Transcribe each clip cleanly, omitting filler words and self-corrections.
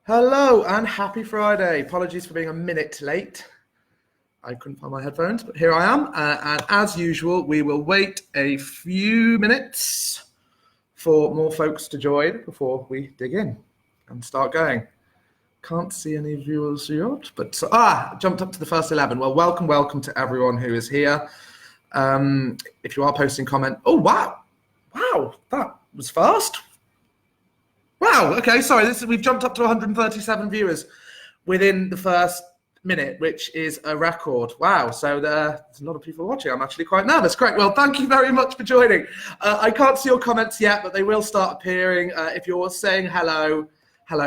Hello and happy Friday. Apologies for being a minute late. I couldn't find my headphones, but here I am. And as usual, we will wait a few minutes for more folks to join before we dig in and start going. Can't see any viewers yet, but jumped up to the first 11. Well, welcome to everyone who is here. If you are posting comment, oh wow, that was fast. Wow, okay, sorry, we've jumped up to 137 viewers within the first minute, which is a record. Wow, so there's a lot of people watching. I'm actually quite nervous. Great, well, thank you very much for joining. I can't see your comments yet, but they will start appearing. If you're saying hello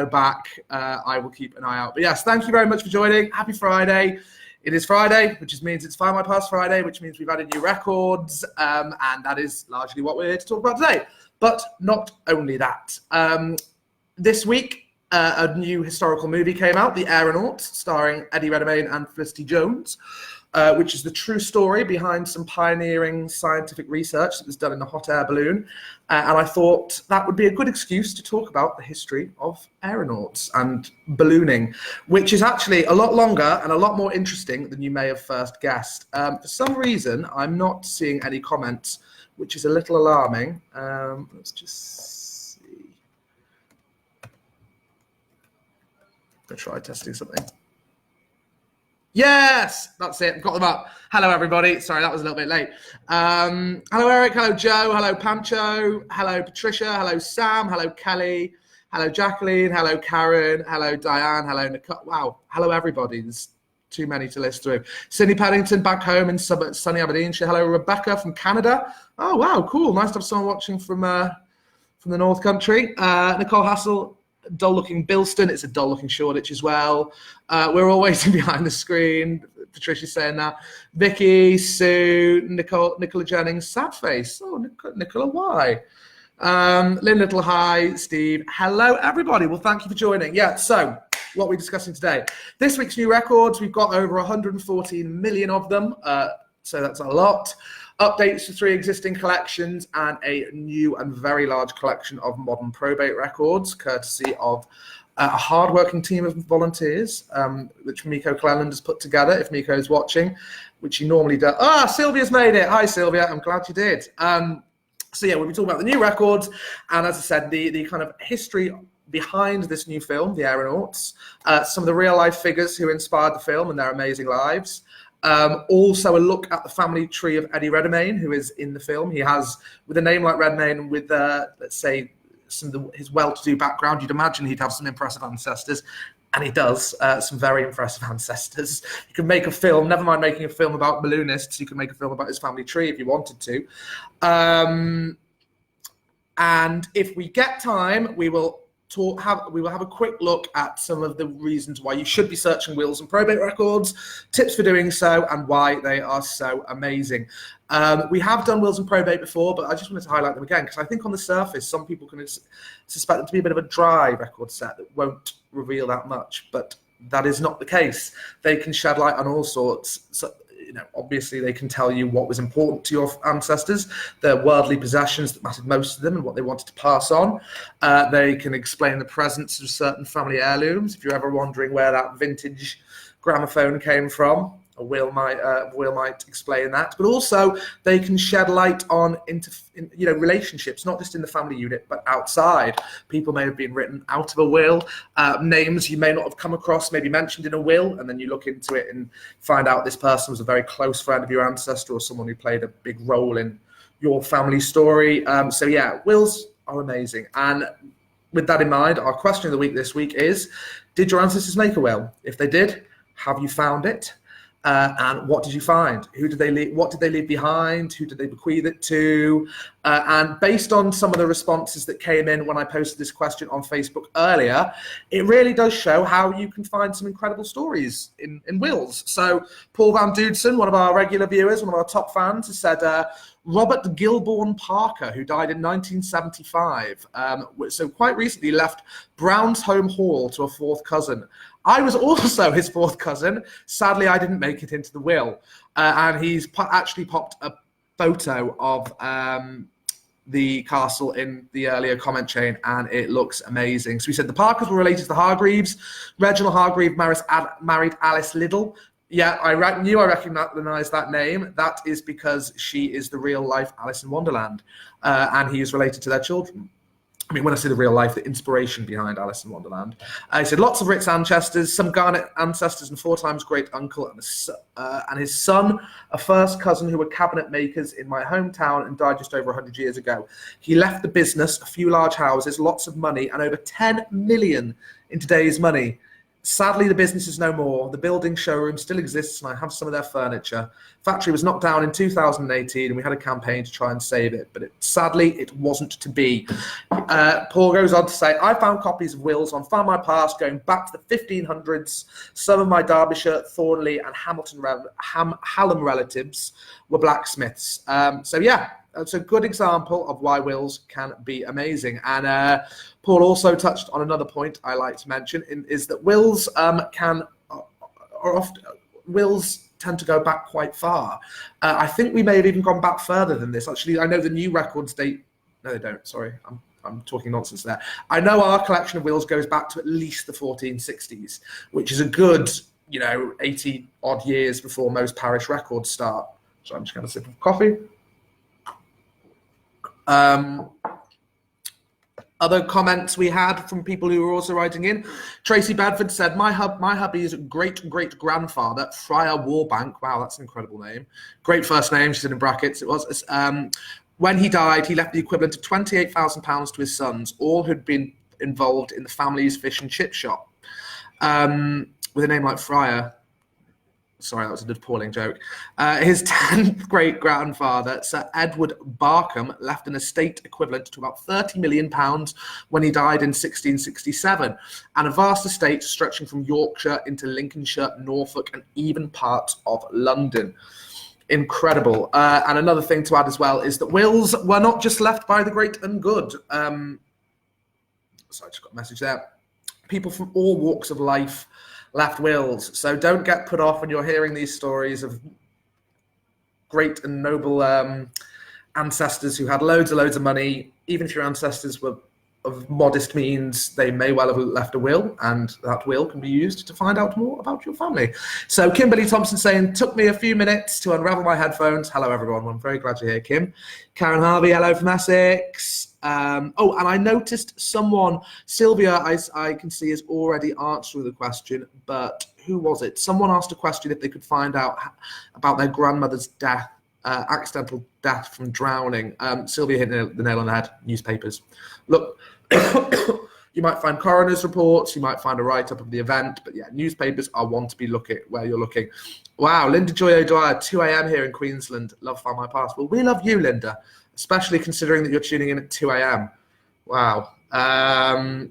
back, I will keep an eye out. But yes, thank you very much for joining. Happy Friday. It is Friday, which means it's Findmypast Friday, which means we've added new records, and that is largely what we're here to talk about today. But not only that. This week, a new historical movie came out, The Aeronauts, starring Eddie Redmayne and Felicity Jones, which is the true story behind some pioneering scientific research that was done in a hot air balloon. And I thought that would be a good excuse to talk about the history of aeronauts and ballooning, which is actually a lot longer and a lot more interesting than you may have first guessed. For some reason, I'm not seeing any comments, which is a little alarming. Let's just see. I'll try testing something. Yes, that's it. Got them up. Hello, everybody. Sorry, that was a little bit late. Hello, Eric. Hello, Joe. Hello, Pancho. Hello, Patricia. Hello, Sam. Hello, Kelly. Hello, Jacqueline. Hello, Karen. Hello, Diane. Hello, Nicole. Wow. Hello, everybody. There's too many to list through. Sydney Paddington back home in sunny Aberdeenshire. Hello, Rebecca from Canada. Oh, wow, cool. Nice to have someone watching from the North Country. Nicole Hassel, dull-looking Bilston. It's a dull-looking Shoreditch as well. We're all waiting behind the screen. Patricia's saying that. Vicky, Sue, Nicola Jennings, sad face. Oh, Nicola, why? Lynn Little, hi. Steve, hello, everybody. Well, thank you for joining. Yeah, so what we're discussing today. This week's new records, we've got over 114 million of them, so that's a lot. Updates to 3 existing collections and a new and very large collection of modern probate records, courtesy of a hard-working team of volunteers, which Miko Cleland has put together, if Miko is watching, which he normally does. Sylvia's made it. Hi, Sylvia. I'm glad you did. So yeah, we'll be talking about the new records, and as I said, the kind of history behind this new film, The Aeronauts, some of the real-life figures who inspired the film and their amazing lives. Also a look at the family tree of Eddie Redmayne, who is in the film. He has, with a name like Redmayne, with, let's say, his well-to-do background, you'd imagine he'd have some impressive ancestors. And he does, some very impressive ancestors. You can make a film, never mind making a film about balloonists, you can make a film about his family tree if you wanted to. And if we get time, we will have a quick look at some of the reasons why you should be searching wills and probate records, tips for doing so, and why they are so amazing. We have done wills and probate before, but I just wanted to highlight them again because I think on the surface, some people can suspect them to be a bit of a dry record set that won't reveal that much, but that is not the case. They can shed light on all sorts. So, obviously they can tell you what was important to your ancestors, their worldly possessions that mattered most to them and what they wanted to pass on. They can explain the presence of certain family heirlooms. If you're ever wondering where that vintage gramophone came from, a will might explain that. But also they can shed light on relationships, not just in the family unit, but outside. People may have been written out of a will, names you may not have come across, maybe mentioned in a will, and then you look into it and find out this person was a very close friend of your ancestor or someone who played a big role in your family story. So yeah, wills are amazing. And with that in mind, our question of the week this week is, did your ancestors make a will? If they did, have you found it? And what did you find? Who did they leave? What did they leave behind? Who did they bequeath it to? And based on some of the responses that came in when I posted this question on Facebook earlier, it really does show how you can find some incredible stories in wills. So Paul Van Doodson, one of our regular viewers, one of our top fans, has said, Robert Gilbourne Parker, who died in 1975, so quite recently left Brownsholme Hall to a 4th cousin. I was also his 4th cousin. Sadly, I didn't make it into the will. And he's actually popped a photo of the castle in the earlier comment chain, and it looks amazing. So we said the Parkers were related to the Hargreaves. Reginald Hargreave married Alice Liddell. Yeah, I knew I recognised that name. That is because she is the real-life Alice in Wonderland, and he is related to their children. I mean, when I say the real life, the inspiration behind Alice in Wonderland. He said lots of rich ancestors, some Garnet ancestors, and 4 times great uncle, and his son, a first cousin who were cabinet makers in my hometown and died just over 100 years ago. He left the business, a few large houses, lots of money, and over 10 million in today's money. Sadly, the business is no more. The building showroom still exists, and I have some of their furniture. Factory was knocked down in 2018, and we had a campaign to try and save it, but sadly, it wasn't to be. Paul goes on to say, I found copies of wills on Findmypast going back to the 1500s. Some of my Derbyshire, Thornley, and Hallam relatives were blacksmiths. So yeah, that's a good example of why wills can be amazing. And Paul also touched on another point I like to mention, is that wills wills tend to go back quite far. I think we may have even gone back further than this. Actually, I know the new records date. No, they don't. Sorry, I'm talking nonsense there. I know our collection of wills goes back to at least the 1460s, which is a good, 80 odd years before most parish records start. So I'm just going to sip of coffee. Other comments we had from people who were also writing in. Tracy Bedford said, my hubby's great-great-grandfather, Friar Warbank, wow, that's an incredible name. Great first name, she said in brackets, it was. When he died, he left the equivalent of £28,000 to his sons, all who'd been involved in the family's fish and chip shop. With a name like Friar, sorry, that was an appalling joke. His 10th great-grandfather, Sir Edward Barkham, left an estate equivalent to about £30 million when he died in 1667, and a vast estate stretching from Yorkshire into Lincolnshire, Norfolk, and even parts of London. Incredible. And another thing to add as well is that wills were not just left by the great and good. Sorry, I just got a message there. People from all walks of life left wills. So don't get put off when you're hearing these stories of great and noble ancestors who had loads of money. Even if your ancestors were of modest means, they may well have left a will, and that will can be used to find out more about your family. So Kimberly Thompson saying, took me a few minutes to unravel my headphones. Hello, everyone. I'm very glad you're here, Kim. Karen Harvey, hello from Essex. And I noticed someone, Sylvia, I can see is already answering the question, but who was it? Someone asked a question if they could find out about their grandmother's death, accidental death from drowning. Sylvia hit the nail on the head. Newspapers. Look, you might find coroner's reports, you might find a write-up of the event, but yeah, newspapers are one to be looking where you're looking. Wow, Linda Joy O'Dwyer, 2 a.m. here in Queensland. Love Findmypast. Well, we love you, Linda, especially considering that you're tuning in at 2 a.m. Wow. Thank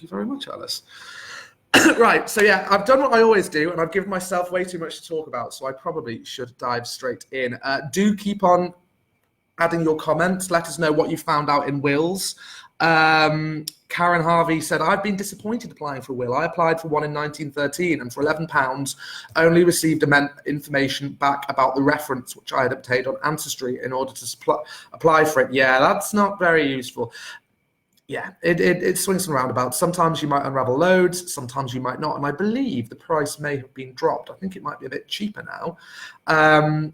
you very much, Alice. Right, so yeah, I've done what I always do, and I've given myself way too much to talk about, so I probably should dive straight in. Do keep on adding your comments. Let us know what you found out in wills. Karen Harvey said, I've been disappointed applying for a will. I applied for one in 1913 and for £11 only received information back about the reference which I had obtained on Ancestry in order to apply for it. Yeah, that's not very useful. Yeah, it swings and roundabouts. Sometimes you might unravel loads, sometimes you might not, and I believe the price may have been dropped. I think it might be a bit cheaper now.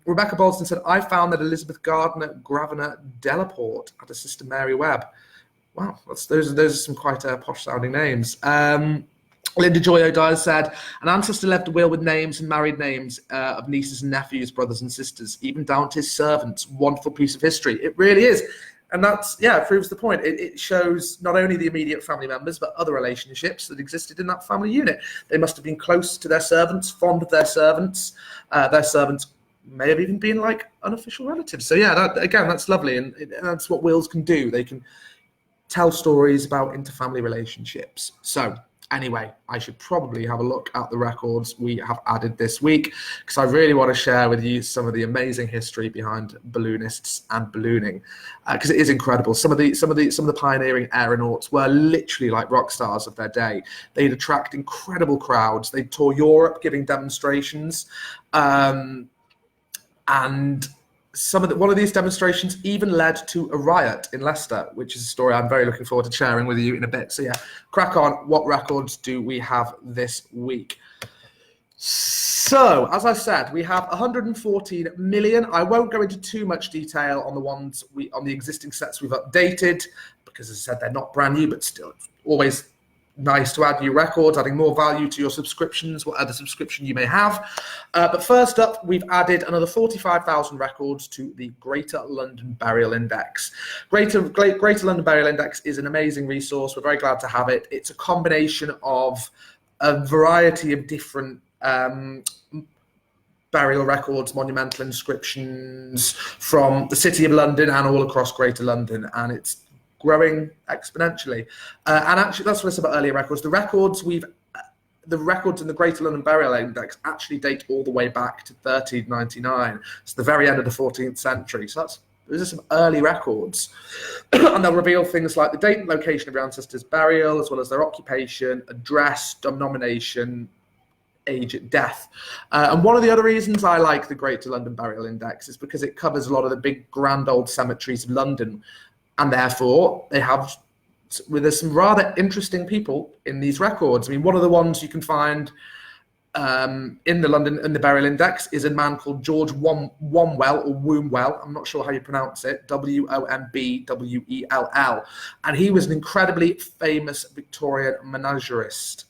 Rebecca Bolston said, I found that Elizabeth Gardner Grosvenor Delaporte had a sister Mary Webb. Wow, those are some quite posh-sounding names. Linda Joy O'Dwyer said, an ancestor left a will with names and married names of nieces and nephews, brothers and sisters, even down to his servants. Wonderful piece of history. It really is. And that's, yeah, it proves the point. It shows not only the immediate family members, but other relationships that existed in that family unit. They must have been close to their servants, fond of their servants. Their servants may have even been like unofficial relatives. So yeah, that's lovely. And that's what wills can do. They can tell stories about interfamily relationships. So anyway, I should probably have a look at the records we have added this week, because I really want to share with you some of the amazing history behind balloonists and ballooning, because it is incredible. Some of the pioneering aeronauts were literally like rock stars of their day. They'd attract incredible crowds. They tour Europe giving demonstrations, and one of these demonstrations even led to a riot in Leicester, which is a story I'm very looking forward to sharing with you in a bit. So yeah, crack on. What records do we have this week? So, as I said, we have 114 million. I won't go into too much detail on the existing sets we've updated, because as I said, they're not brand new, but still it's always nice to add new records, adding more value to your subscriptions, what other subscription you may have. But first up, we've added another 45,000 records to the Greater London Burial Index. Greater London Burial Index is an amazing resource. We're very glad to have it. It's a combination of a variety of different burial records, monumental inscriptions from the City of London and all across Greater London, and it's growing exponentially. And actually, that's what I said about earlier records. The records in the Greater London Burial Index actually date all the way back to 1399. It's the very end of the 14th century. So those are some early records. And they'll reveal things like the date and location of your ancestors' burial, as well as their occupation, address, denomination, age at death. And one of the other reasons I like the Greater London Burial Index is because it covers a lot of the big grand old cemeteries of London, and therefore there's some rather interesting people in these records. I mean, one of the ones you can find in the Burial Index is a man called George Wombwell, or Wombwell. I'm not sure how you pronounce it. Wombwell, and he was an incredibly famous Victorian menagerist.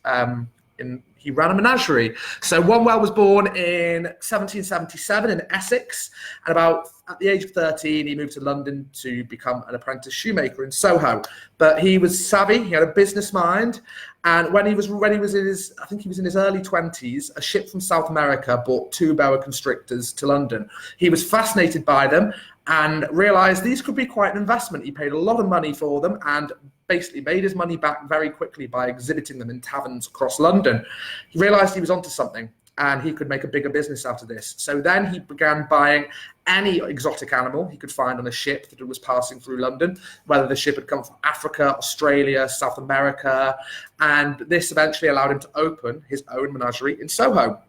He ran a menagerie. So Wombwell was born in 1777 in Essex, and at the age of 13, he moved to London to become an apprentice shoemaker in Soho. But he was savvy. He had a business mind. And when he was in his, I think he was in his early 20s, a ship from South America brought 2 boa constrictors to London. He was fascinated by them and realized these could be quite an investment. He paid a lot of money for them and basically made his money back very quickly by exhibiting them in taverns across London. He realized he was onto something, and he could make a bigger business out of this. So then he began buying any exotic animal he could find on a ship that was passing through London, whether the ship had come from Africa, Australia, South America, and this eventually allowed him to open his own menagerie in Soho.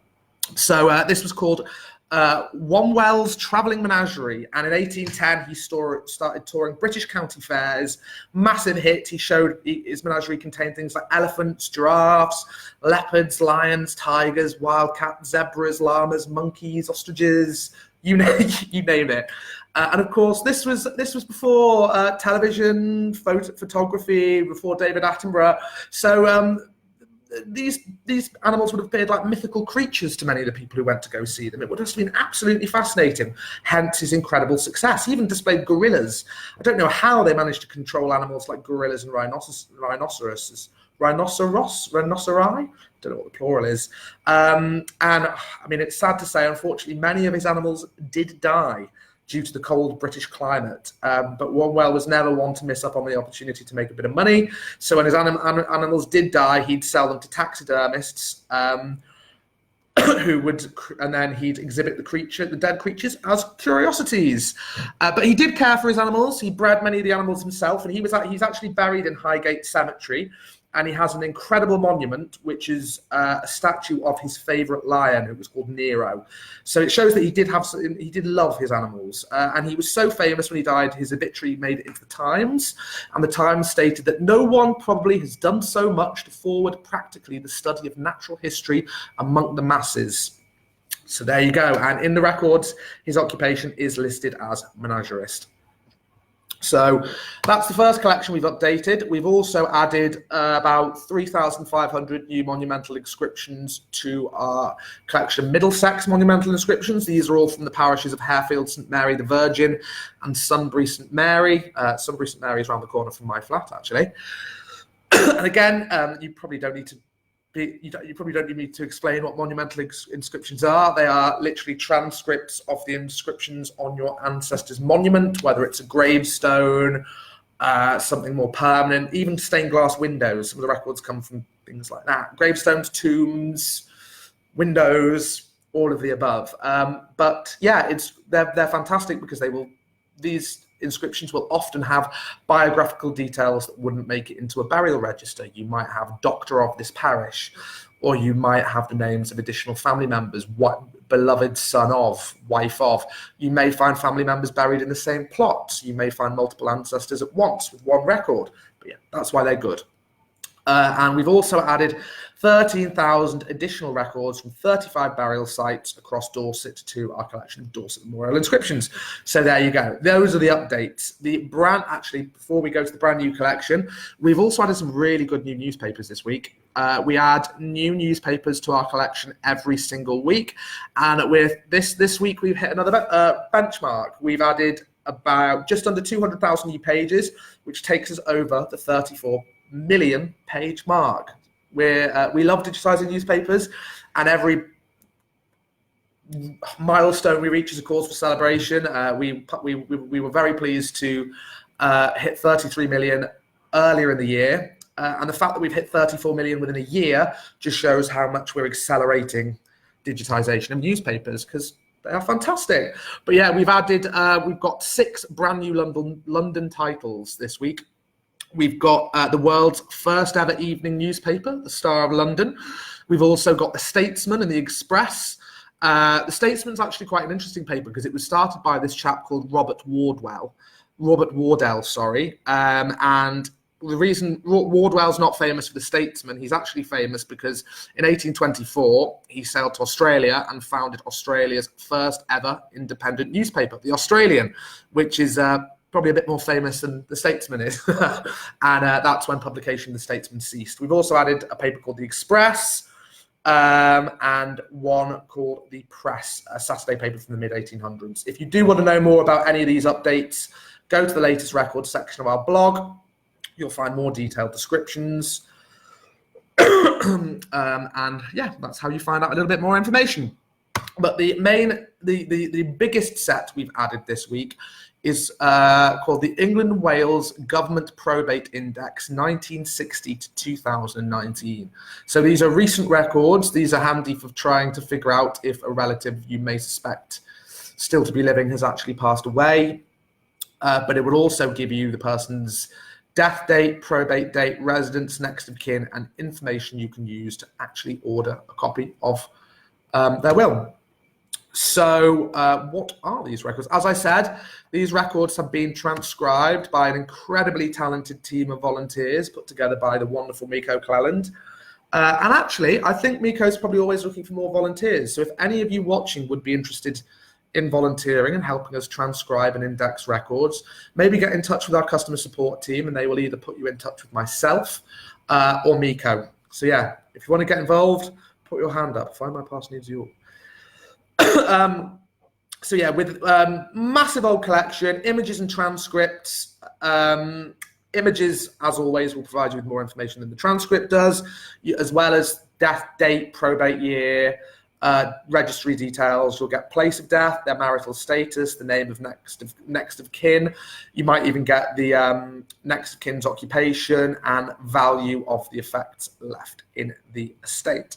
So this was called Wombwell's Travelling Menagerie, and in 1810 he started touring British county fairs. Massive hit. His menagerie contained things like elephants, giraffes, leopards, lions, tigers, wildcats, zebras, llamas, monkeys, ostriches, you name it. And of course, this was before television, photography, before David Attenborough. So these animals would have appeared like mythical creatures to many of the people who went to go see them. It would have been absolutely fascinating, hence his incredible success. He even displayed gorillas. I don't know how they managed to control animals like gorillas and rhinoceri. I don't know what the plural is. And I mean, it's sad to say, unfortunately, many of his animals did die due to the cold British climate. But Wombwell was never one to miss up on the opportunity to make a bit of money. So when his animals did die, he'd sell them to taxidermists, and then he'd exhibit the dead creatures as curiosities. But he did care for his animals. He bred many of the animals himself, and he's actually buried in Highgate Cemetery. And he has an incredible monument, which is a statue of his favourite lion, who was called Nero. So it shows that he did love his animals. And he was so famous when he died, his obituary made it into the Times. And the Times stated that no one probably has done so much to forward practically the study of natural history among the masses. So there you go. And in the records, his occupation is listed as menagerist. So that's the first collection we've updated. We've also added about 3,500 new monumental inscriptions to our collection of Middlesex monumental inscriptions. These are all from the parishes of Harefield, St Mary the Virgin, and Sunbury St Mary. Sunbury St Mary is around the corner from my flat, actually. And again, you probably don't need to explain what monumental inscriptions are. They are literally transcripts of the inscriptions on your ancestor's monument, whether it's a gravestone, something more permanent, even stained glass windows. Some of the records come from things like that. Gravestones, tombs, windows, all of the above. But yeah, they're fantastic because these inscriptions will often have biographical details that wouldn't make it into a burial register. You might have doctor of this parish, or you might have the names of additional family members, beloved son of, wife of. You may find family members buried in the same plot. You may find multiple ancestors at once with one record. But yeah, that's why they're good. And we've also added 13,000 additional records from 35 burial sites across Dorset to our collection of Dorset memorial inscriptions. So there you go. Those are the updates. Actually, before we go to the brand new collection, we've also added some really good new newspapers this week. We add new newspapers to our collection every single week. And with this week, we've hit another benchmark. We've added about just under 200,000 new pages, which takes us over the 34 million page mark. We love digitizing newspapers, and every milestone we reach is a cause for celebration. We were very pleased to hit 33 million earlier in the year, and the fact that we've hit 34 million within a year just shows how much we're accelerating digitization of newspapers, because they are fantastic. But yeah, we've got 6 brand new London titles this week. We've got the world's first ever evening newspaper, the Star of London. We've also got the Statesman and the Express. The Statesman's actually quite an interesting paper because it was started by this chap called Robert Wardell, and the reason Wardwell's not famous for the Statesman, he's actually famous because in 1824 he sailed to Australia and founded Australia's first ever independent newspaper, The Australian, which is probably a bit more famous than the Statesman is. And that's when publication of the Statesman ceased. We've also added a paper called the Express and one called the Press, a Saturday paper from the mid-1800s. If you do want to know more about any of these updates, go to the latest records section of our blog. You'll find more detailed descriptions. And yeah, that's how you find out a little bit more information. But the biggest set we've added this week is called the England and Wales Government Probate Index 1960 to 2019. So these are recent records. These are handy for trying to figure out if a relative you may suspect still to be living has actually passed away. But it will also give you the person's death date, probate date, residence, next of kin, and information you can use to actually order a copy of their will. So what are these records? As I said, these records have been transcribed by an incredibly talented team of volunteers put together by the wonderful Miko Cleland. And actually, I think Miko's probably always looking for more volunteers. So if any of you watching would be interested in volunteering and helping us transcribe and index records, maybe get in touch with our customer support team and they will either put you in touch with myself or Miko. So yeah, if you want to get involved, put your hand up. Findmypast needs you. So yeah, with massive old collection, images and transcripts. Images, as always, will provide you with more information than the transcript does, as well as death date, probate year, registry details. You'll get place of death, their marital status, the name of next of kin. You might even get the next of kin's occupation and value of the effects left in the estate.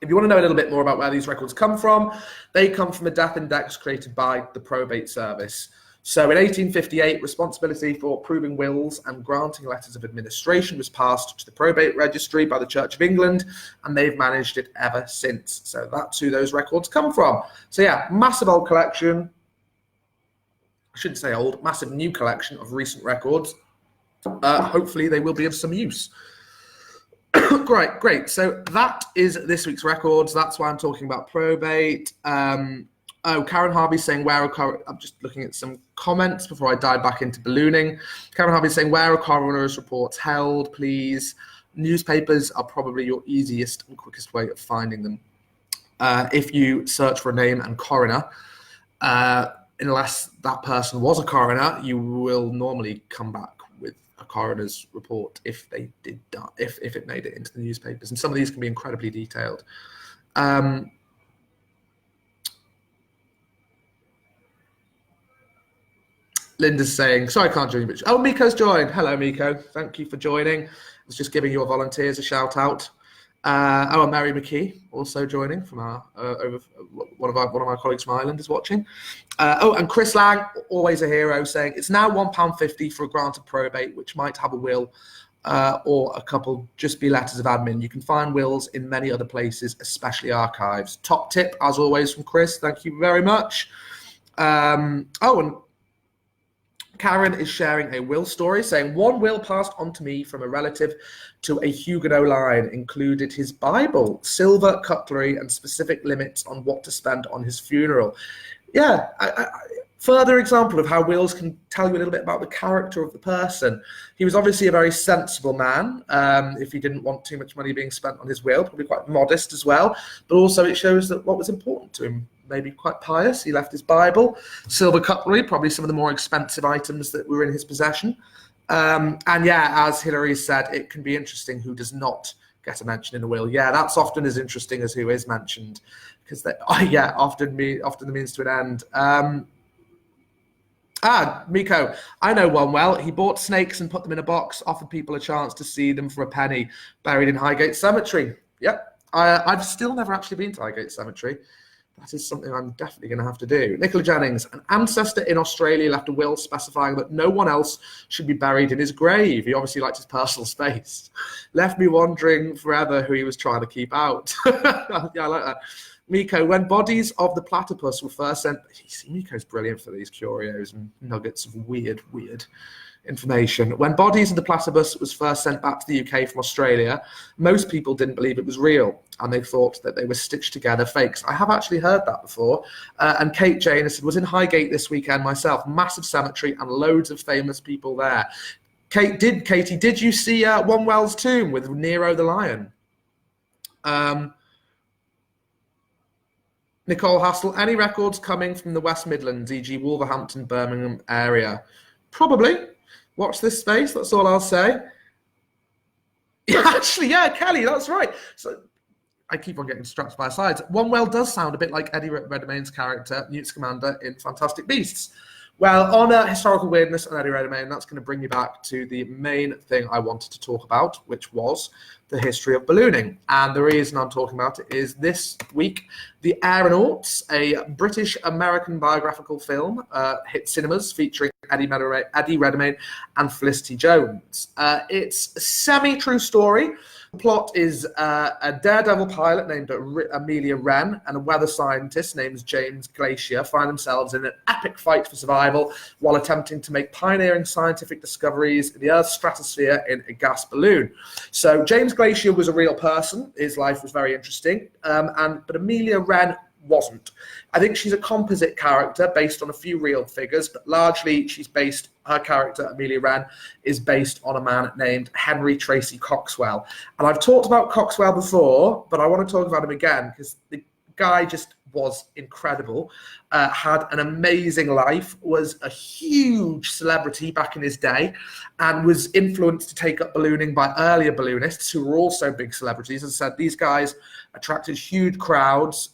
If you want to know a little bit more about where these records come from, they come from a death index created by the Probate Service. So in 1858, responsibility for approving wills and granting letters of administration was passed to the probate registry by the Church of England, and they've managed it ever since. So that's who those records come from. So yeah, massive old collection. I shouldn't say old, massive new collection of recent records. Hopefully they will be of some use. Great. So that is this week's records. That's why I'm talking about probate. Karen Harvey's saying I'm just looking at some comments before I dive back into ballooning. Karen Harvey's saying, where are coroner's reports held, please? Newspapers are probably your easiest and quickest way of finding them. If you search for a name and coroner, unless that person was a coroner, you will normally come back with a coroner's report if they did die, if it made it into the newspapers. And some of these can be incredibly detailed. Linda's saying, sorry, I can't join you. Oh, Miko's joined. Hello, Miko. Thank you for joining. I was just giving your volunteers a shout out. And Mary McKee also joining from our one of my colleagues from Ireland is watching. And Chris Lang, always a hero, saying it's now £1.50 for a grant of probate, which might have a will or a couple just be letters of admin. You can find wills in many other places, especially archives. Top tip, as always, from Chris. Thank you very much. And Karen is sharing a will story, saying, one will passed on to me from a relative to a Huguenot line included his Bible, silver cutlery, and specific limits on what to spend on his funeral. Yeah, further example of how wills can tell you a little bit about the character of the person. He was obviously a very sensible man, if he didn't want too much money being spent on his will, probably quite modest as well, but also it shows that what was important to him. Maybe quite pious. He left his Bible, silver cutlery, probably some of the more expensive items that were in his possession. And yeah, as Hilary said, it can be interesting who does not get a mention in a will. Yeah, that's often as interesting as who is mentioned, because often the means to an end. Miko, I know one well. He bought snakes and put them in a box, offered people a chance to see them for a penny, buried in Highgate Cemetery. Yep, I've still never actually been to Highgate Cemetery. That is something I'm definitely going to have to do. Nicola Jennings, an ancestor in Australia left a will specifying that no one else should be buried in his grave. He obviously liked his personal space. Left me wondering forever who he was trying to keep out. Yeah, I like that. Miko, when bodies of the platypus were first sent... Miko's brilliant for these curios and nuggets of weird information. When bodies of the platypus was first sent back to the UK from Australia, most people didn't believe it was real, and they thought that they were stitched together fakes. I have actually heard that before. And Kate Jane said, was in Highgate this weekend myself, massive cemetery and loads of famous people there. Katie, did you see One tomb with Nero the Lion? Nicole Hassel, any records coming from the West Midlands, e.g. Wolverhampton, Birmingham area? Probably. Watch this space, that's all I'll say. Actually, yeah, Kelly, that's right. So I keep on getting distracted by sides. One well does sound a bit like Eddie Redmayne's character, Newt Scamander in Fantastic Beasts. Well, on historical weirdness and Eddie Redmayne, that's going to bring me back to the main thing I wanted to talk about, which was the history of ballooning. And the reason I'm talking about it is this week, The Aeronauts, a British-American biographical film, hit cinemas featuring Eddie Redmayne and Felicity Jones. It's a semi-true story. The plot is a daredevil pilot named Amelia Wren and a weather scientist named James Glacier find themselves in an epic fight for survival while attempting to make pioneering scientific discoveries in the Earth's stratosphere in a gas balloon. So James Glacier was a real person. His life was very interesting. But Amelia Wren wasn't. I think she's a composite character based on a few real figures, but largely her character, Amelia Wren, is based on a man named Henry Tracey Coxwell. And I've talked about Coxwell before, but I want to talk about him again because the guy just was incredible, had an amazing life, was a huge celebrity back in his day, and was influenced to take up ballooning by earlier balloonists who were also big celebrities. As I said, these guys attracted huge crowds,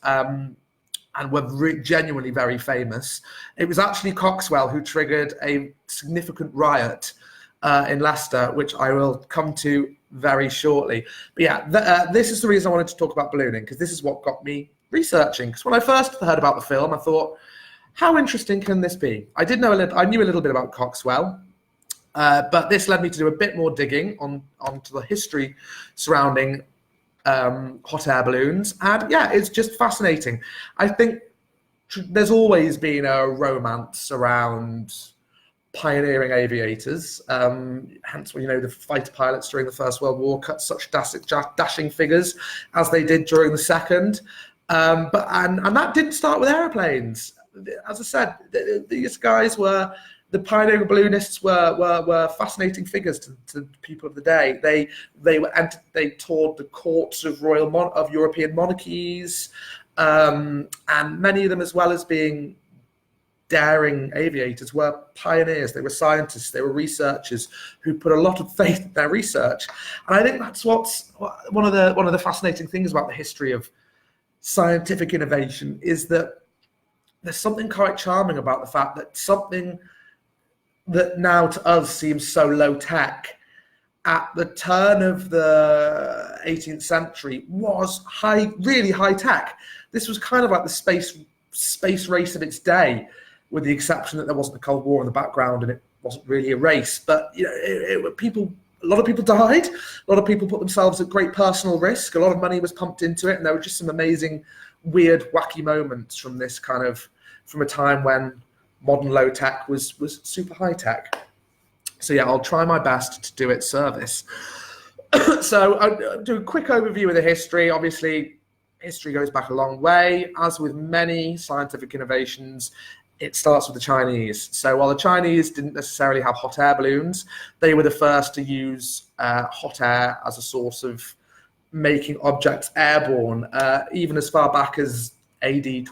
and were genuinely very famous. It was actually Coxwell who triggered a significant riot in Leicester, which I will come to very shortly. But yeah, this is the reason I wanted to talk about ballooning, because this is what got me researching. Because when I first heard about the film, I thought, how interesting can this be? I knew a little bit about Coxwell, but this led me to do a bit more digging onto the history surrounding hot air balloons, and yeah, it's just fascinating. I think there's always been a romance around pioneering aviators, hence the fighter pilots during the First World War cut such dashing figures as they did during the Second, and that didn't start with airplanes. As I said, these guys were the pioneering balloonists were fascinating figures to people of the day. They toured the courts of European monarchies, and many of them, as well as being daring aviators, were pioneers. They were scientists. They were researchers who put a lot of faith in their research. And I think that's what's one of the fascinating things about the history of scientific innovation, is that there's something quite charming about the fact that something that now to us seems so low tech, at the turn of the 18th century was really high tech. This was kind of like the space race of its day, with the exception that there wasn't a Cold War in the background and it wasn't really a race. But people a lot of people died. A lot of people put themselves at great personal risk. A lot of money was pumped into it, and there were just some amazing, weird, wacky moments from this from a time when modern low tech was super high tech. So yeah, I'll try my best to do it service. So I'll do a quick overview of the history. Obviously, history goes back a long way. As with many scientific innovations, it starts with the Chinese. So while the Chinese didn't necessarily have hot air balloons, they were the first to use hot air as a source of making objects airborne, even as far back as AD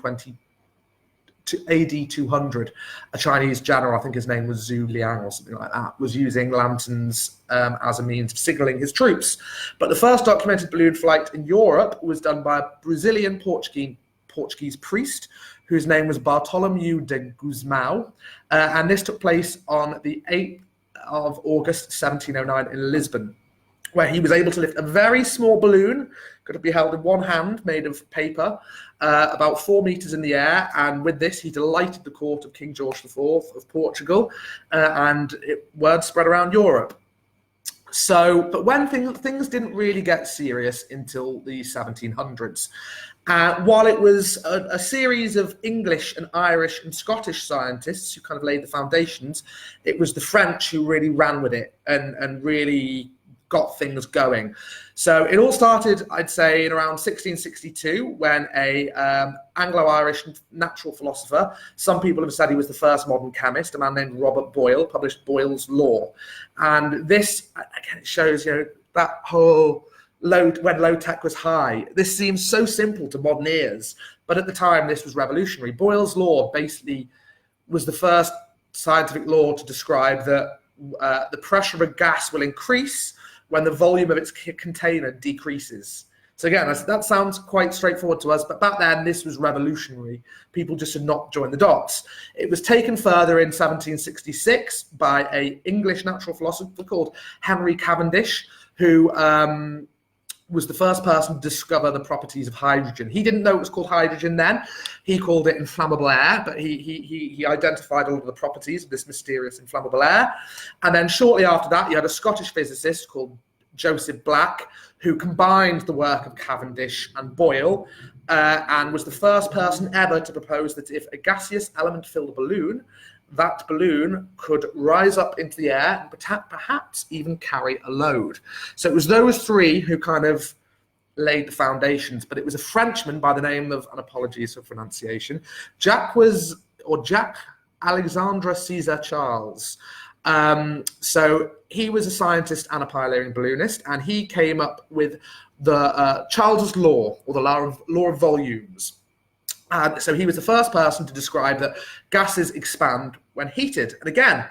200. A Chinese general, I think his name was Zhu Liang or something like that, was using lanterns as a means of signaling his troops. But the first documented balloon flight in Europe was done by a Brazilian Portuguese priest whose name was Bartolomeu de Guzmão, and this took place on the 8th of August 1709 in Lisbon, where he was able to lift a very small balloon, could be held in one hand, made of paper, about 4 meters in the air, and with this he delighted the court of King George IV of Portugal, and word spread around Europe. So, but when things didn't really get serious until the 1700s. While it was a series of English and Irish and Scottish scientists who kind of laid the foundations, it was the French who really ran with it and really got things going. So it all started, I'd say, in around 1662 when a Anglo-Irish natural philosopher, some people have said he was the first modern chemist, a man named Robert Boyle, published Boyle's Law. And this, again, it shows, that whole when low tech was high. This seems so simple to modern ears, but at the time this was revolutionary. Boyle's Law basically was the first scientific law to describe that the pressure of a gas will increase when the volume of its container decreases. So again, that sounds quite straightforward to us, but back then this was revolutionary. People just had not joined the dots. It was taken further in 1766 by an English natural philosopher called Henry Cavendish, who was the first person to discover the properties of hydrogen. He didn't know it was called hydrogen then. He called it inflammable air, but he identified all of the properties of this mysterious inflammable air. And then shortly after that, you had a Scottish physicist called Joseph Black, who combined the work of Cavendish and Boyle, and was the first person ever to propose that if a gaseous element filled a balloon, that balloon could rise up into the air and perhaps even carry a load. So it was those three who kind of laid the foundations, but it was a Frenchman by the name of, and apologies for pronunciation, Jacques Alexandre César Charles. So he was a scientist and a pioneering balloonist, and he came up with the Charles's Law, or the law of volumes. So he was the first person to describe that gases expand when heated. And again,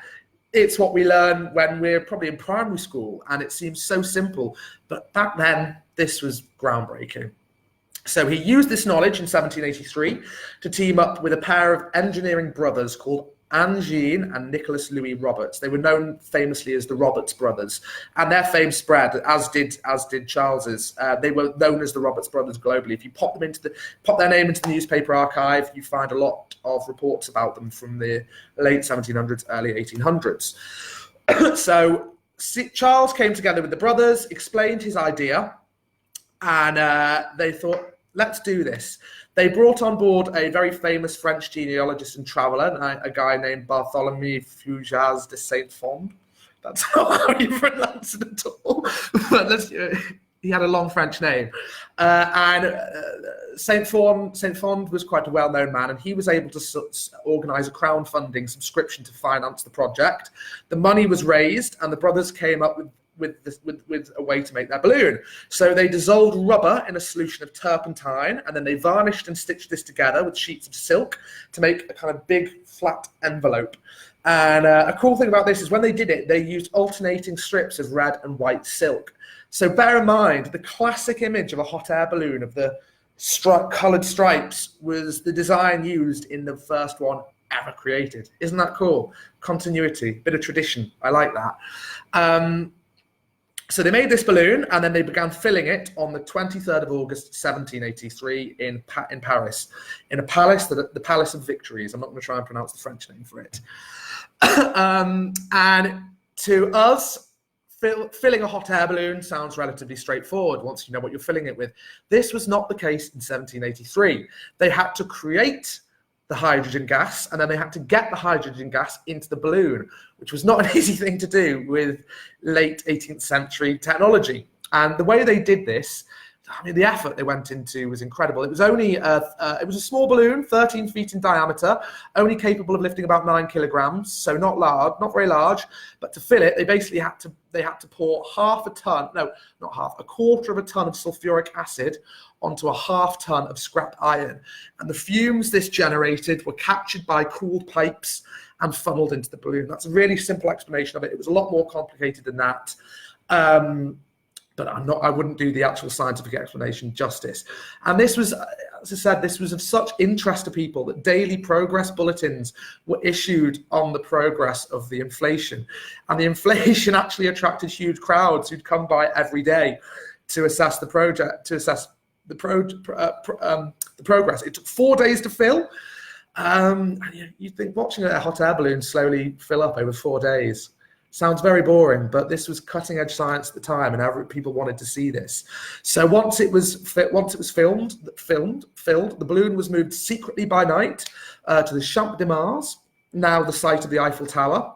it's what we learn when we're probably in primary school, and it seems so simple. But back then, this was groundbreaking. So he used this knowledge in 1783 to team up with a pair of engineering brothers called Anne-Jean and Nicholas Louis Roberts. They were known famously as the Roberts brothers, and their fame spread, as did Charles's. They were known as the Roberts brothers globally. If you pop their name into the newspaper archive, you find a lot of reports about them from the late 1700s, early 1800s. So Charles came together with the brothers, explained his idea, and they thought, let's do this. They brought on board a very famous French genealogist and traveller, a guy named Bartholomew Fugaz de Saint-Fond. That's not how you pronounce it at all. But he had a long French name. And Saint-Fond was quite a well-known man, and he was able to organise a crowdfunding subscription to finance the project. The money was raised, and the brothers came up with a way to make their balloon. So they dissolved rubber in a solution of turpentine, and then they varnished and stitched this together with sheets of silk to make a kind of big flat envelope. And a cool thing about this is when they did it, they used alternating strips of red and white silk. So bear in mind, the classic image of a hot air balloon of the coloured stripes was the design used in the first one ever created. Isn't that cool? Continuity, bit of tradition. I like that. So they made this balloon, and then they began filling it on the 23rd of August, 1783 in Paris, in a palace, the Palace of Victories. I'm not going to try and pronounce the French name for it. And to us, filling a hot air balloon sounds relatively straightforward once you know what you're filling it with. This was not the case in 1783. They had to create the hydrogen gas, and then they had to get the hydrogen gas into the balloon, which was not an easy thing to do with late 18th century technology. And the way they did this, I mean, the effort they went into was incredible. It was only it was a small balloon, 13 feet in diameter, only capable of lifting about 9 kilograms, so not large, not very large. But to fill it, they basically had to pour a quarter of a ton of sulfuric acid onto a half ton of scrap iron, and the fumes this generated were captured by cooled pipes and funneled into the balloon. That's a really simple explanation of it. It was a lot more complicated than that. But I wouldn't do the actual scientific explanation justice. And this was, as I said, this was of such interest to people that daily progress bulletins were issued on the progress of the inflation. And the inflation actually attracted huge crowds who'd come by every day to assess the project, to assess the progress. It took 4 days to fill. And you'd think watching a hot air balloon slowly fill up over 4 days sounds very boring, but this was cutting edge science at the time, and people wanted to see this. So once it was filled, the balloon was moved secretly by night to the Champ de Mars, now the site of the Eiffel Tower,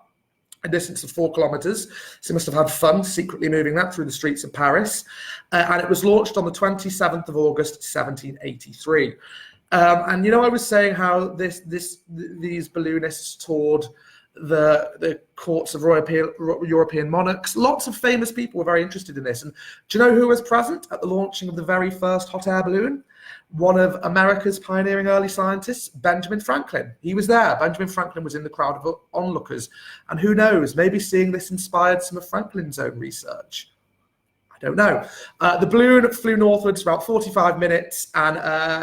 a distance of 4 kilometers. So they must have had fun secretly moving that through the streets of Paris. And it was launched on the 27th of August, 1783. And I was saying how these balloonists toured the courts of European monarchs. Lots of famous people were very interested in this. And do you know who was present at the launching of the very first hot air balloon? One of America's pioneering early scientists, Benjamin Franklin. He was there. Benjamin Franklin was in the crowd of onlookers. And who knows, maybe seeing this inspired some of Franklin's own research. I don't know. The balloon flew northwards for about 45 minutes, and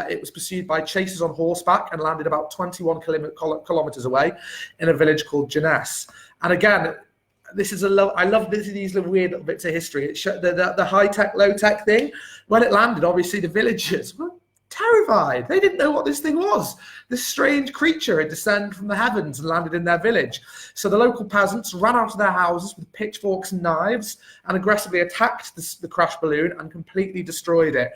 it was pursued by chasers on horseback and landed about 21 kilometers away in a village called Jeunesse. And again, I love these little weird little bits of history. It showed the high-tech, low-tech thing. When it landed, obviously the villagers were terrified. They didn't know what this thing was. This strange creature had descended from the heavens and landed in their village. So the local peasants ran out of their houses with pitchforks and knives and aggressively attacked the crashed balloon and completely destroyed it.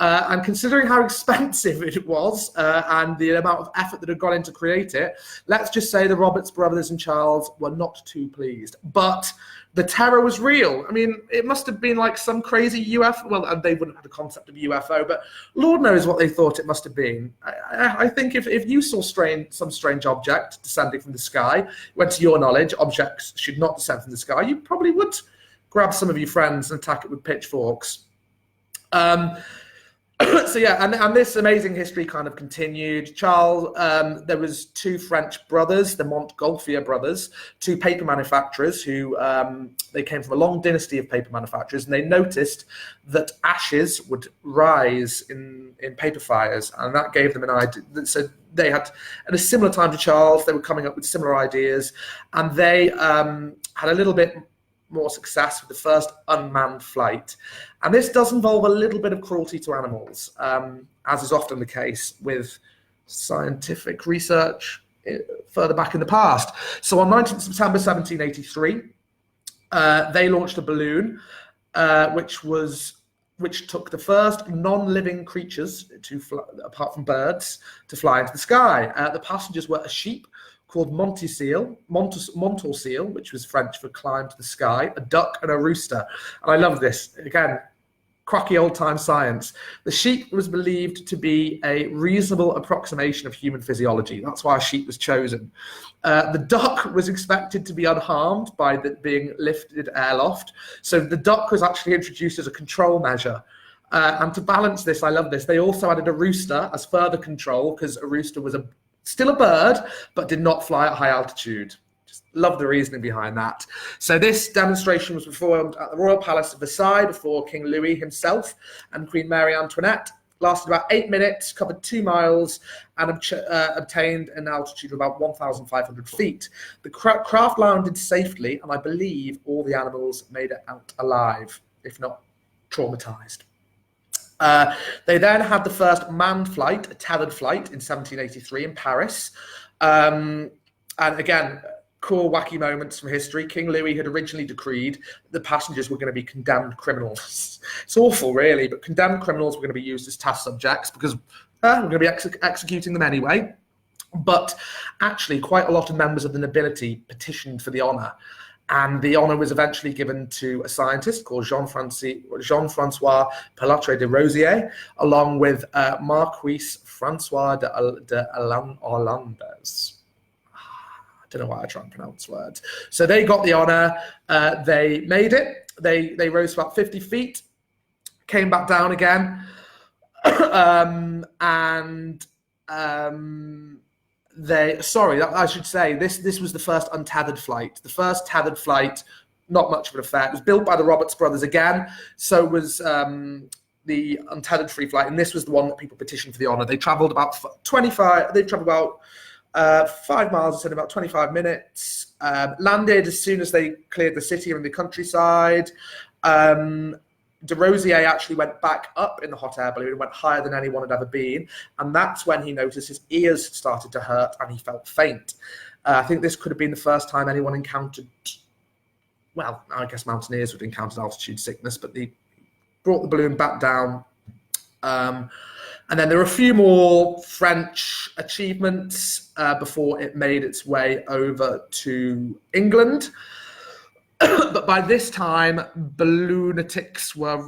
And considering how expensive it was and the amount of effort that had gone into create it, let's just say the Roberts brothers and Charles were not too pleased. But the terror was real. I mean, it must have been like some crazy UFO. Well, they wouldn't have the concept of UFO, but Lord knows what they thought it must have been. I think if you saw some strange object descending from the sky, went to your knowledge, objects should not descend from the sky, you probably would grab some of your friends and attack it with pitchforks. So yeah, and this amazing history kind of continued. Charles, there was 2 French brothers, the Montgolfier brothers, 2 paper manufacturers who they came from a long dynasty of paper manufacturers, and they noticed that ashes would rise in paper fires, and that gave them an idea. So they had, at a similar time to Charles, they were coming up with similar ideas, and they had a little bit more success with the first unmanned flight. And this does involve a little bit of cruelty to animals, as is often the case with scientific research further back in the past. So on 19th September 1783, they launched a balloon which took the first non-living creatures, apart from birds, to fly into the sky. The passengers were a sheep called Montorsil, which was French for climb to the sky, a duck and a rooster. And I love this. Again, cracky old-time science. The sheep was believed to be a reasonable approximation of human physiology. That's why a sheep was chosen. The duck was expected to be unharmed by being lifted airloft. So the duck was actually introduced as a control measure. And to balance this, I love this, they also added a rooster as further control, because a rooster was still a bird, but did not fly at high altitude. Just love the reasoning behind that. So this demonstration was performed at the Royal Palace of Versailles before King Louis himself and Queen Marie Antoinette. Lasted about 8 minutes, covered 2 miles, and obtained an altitude of about 1,500 feet. The craft landed safely, and I believe all the animals made it out alive, if not traumatized. They then had the first manned flight, a tethered flight, in 1783 in Paris. And again, cool, wacky moments from history. King Louis had originally decreed the passengers were going to be condemned criminals. It's awful, really, but condemned criminals were going to be used as task subjects because we're going to be executing them anyway. But actually, quite a lot of members of the nobility petitioned for the honour. And the honour was eventually given to a scientist called Jean-Francois Pilatre de Rosier, along with Marquis Francois de Orlandes. I don't know why I try and pronounce words. So they got the honour. They made it. They rose about 50 feet, came back down again, I should say, this was the first untethered flight. The first tethered flight, not much of an affair. It was built by the Roberts brothers again. So was the untethered free flight, and this was the one that people petitioned for the honour. They travelled about 5 miles in about 25 minutes. Landed as soon as they cleared the city and the countryside. De Rosier actually went back up in the hot air balloon, went higher than anyone had ever been, and that's when he noticed his ears started to hurt and he felt faint. I think this could have been the first time anyone encountered, well, I guess mountaineers would encounter altitude sickness, but he brought the balloon back down. And then there were a few more French achievements before it made its way over to England. But by this time, balloonatics were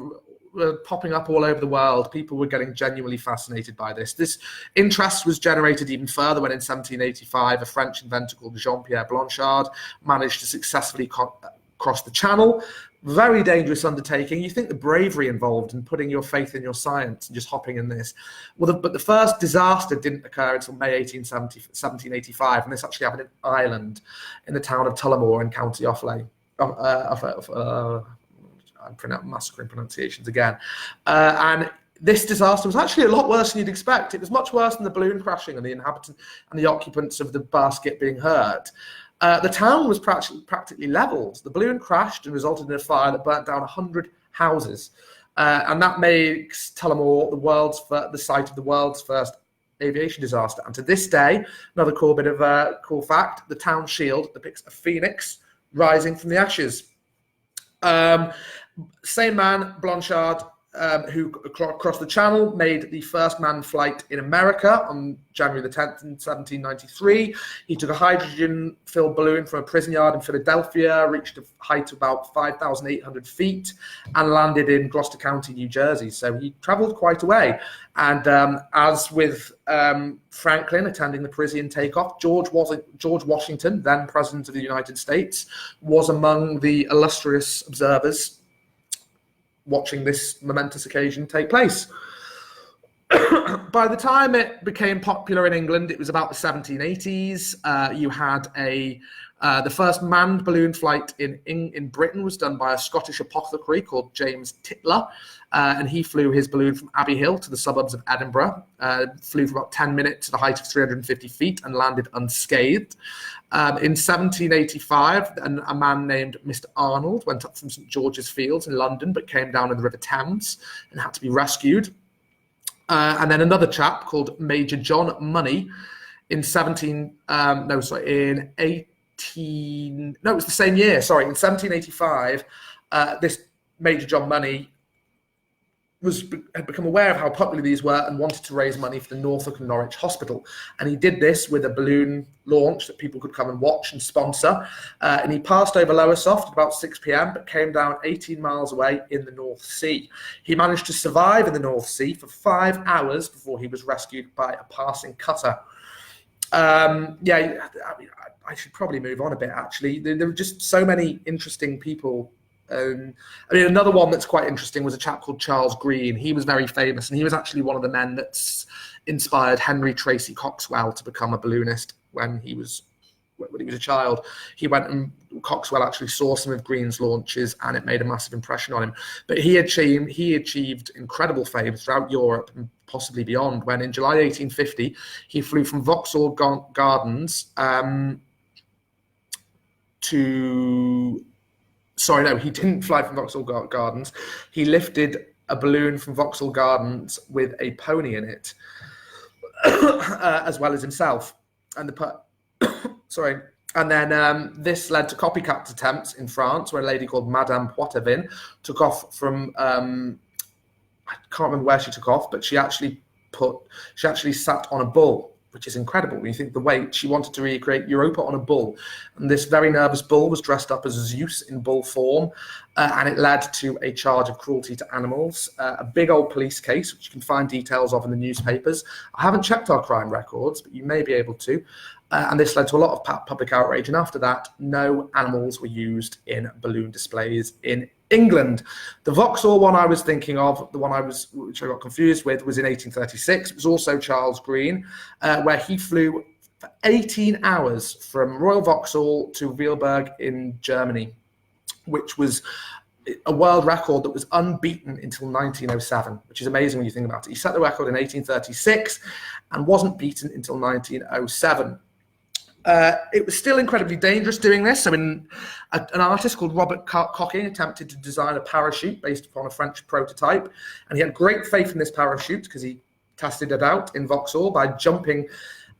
popping up all over the world. People were getting genuinely fascinated by this. This interest was generated even further when in 1785, a French inventor called Jean-Pierre Blanchard managed to successfully cross the Channel. Very dangerous undertaking. You think the bravery involved in putting your faith in your science and just hopping in this. But the first disaster didn't occur until May 1785, and this actually happened in Ireland, in the town of Tullamore in County Offaly. I'm massacring pronunciations again. And this disaster was actually a lot worse than you'd expect. It was much worse than the balloon crashing and the inhabitants and the occupants of the basket being hurt. The town was practically leveled. The balloon crashed and resulted in a fire that burnt down 100 houses. And that makes Tullamore the site of the world's first aviation disaster. And to this day, another cool bit of cool fact, the town shield depicts a phoenix rising from the ashes. Same man, Blanchard, who crossed the Channel, made the first manned flight in America on January the 10th in 1793. He took a hydrogen-filled balloon from a prison yard in Philadelphia, reached a height of about 5,800 feet, and landed in Gloucester County, New Jersey. So he travelled quite a way. And as with Franklin attending the Parisian takeoff, George Washington, then President of the United States, was among the illustrious observers watching this momentous occasion take place. By the time it became popular in England, it was about the 1780s. You had the first manned balloon flight in Britain was done by a Scottish apothecary called James Tytler, and he flew his balloon from Abbey Hill to the suburbs of Edinburgh, flew for about 10 minutes at a height of 350 feet and landed unscathed. In 1785, a man named Mr. Arnold went up from St. George's Fields in London, but came down in the River Thames and had to be rescued. And then another chap called Major John Money in it was the same year, in 1785, this Major John Money had become aware of how popular these were and wanted to raise money for the Norfolk and Norwich Hospital. And he did this with a balloon launch that people could come and watch and sponsor. And he passed over Lowestoft at about 6 p.m, but came down 18 miles away in the North Sea. He managed to survive in the North Sea for 5 hours before he was rescued by a passing cutter. I should probably move on a bit, actually. There are just so many interesting people. Another one that's quite interesting was a chap called Charles Green. He was very famous, and he was actually one of the men that's inspired Henry Tracey Coxwell to become a balloonist when he was a child. Coxwell actually saw some of Green's launches, and it made a massive impression on him. But he achieved incredible fame throughout Europe and possibly beyond, when in July 1850, he flew from Vauxhall Gardens he didn't fly from Vauxhall Gardens. He lifted a balloon from Vauxhall Gardens with a pony in it, as well as himself. And And then this led to copycat attempts in France, where a lady called Madame Poitevin took off from, I can't remember where she took off, but she actually sat on a bull, which is incredible when you think the weight. She wanted to recreate Europa on a bull. And this very nervous bull was dressed up as Zeus in bull form. And it led to a charge of cruelty to animals, a big old police case, which you can find details of in the newspapers. I haven't checked our crime records, but you may be able to. And this led to a lot of public outrage. And after that, no animals were used in balloon displays in England. The Vauxhall one I was thinking of, which I got confused with, was in 1836. It was also Charles Green, where he flew for 18 hours from Royal Vauxhall to Weilburg in Germany, which was a world record that was unbeaten until 1907, which is amazing when you think about it. He set the record in 1836 and wasn't beaten until 1907. It was still incredibly dangerous doing this. I mean, an artist called Robert Cocking attempted to design a parachute based upon a French prototype, and he had great faith in this parachute because he tested it out in Vauxhall by jumping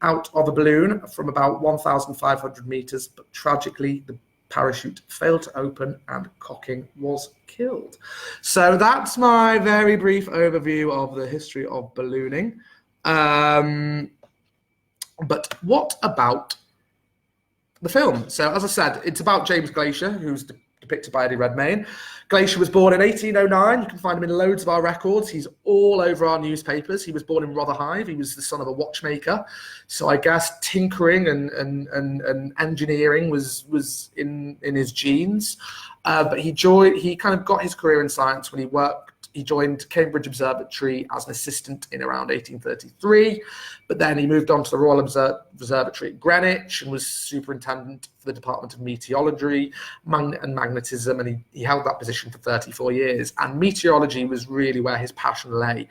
out of a balloon from about 1,500 meters, but tragically the parachute failed to open and Cocking was killed. So that's my very brief overview of the history of ballooning. But what about the film? So as I said, it's about James Glaisher, who's depicted by Eddie Redmayne. Glaisher was born in 1809. You can find him in loads of our records. He's all over our newspapers. He was born in Rotherhime. He was the son of a watchmaker. So I guess tinkering and engineering was in his genes. But he kind of got his career in science when he joined Cambridge Observatory as an assistant in around 1833, but then he moved on to the Royal Observatory at Greenwich and was superintendent for the Department of Meteorology and Magnetism, and he held that position for 34 years. And meteorology was really where his passion lay.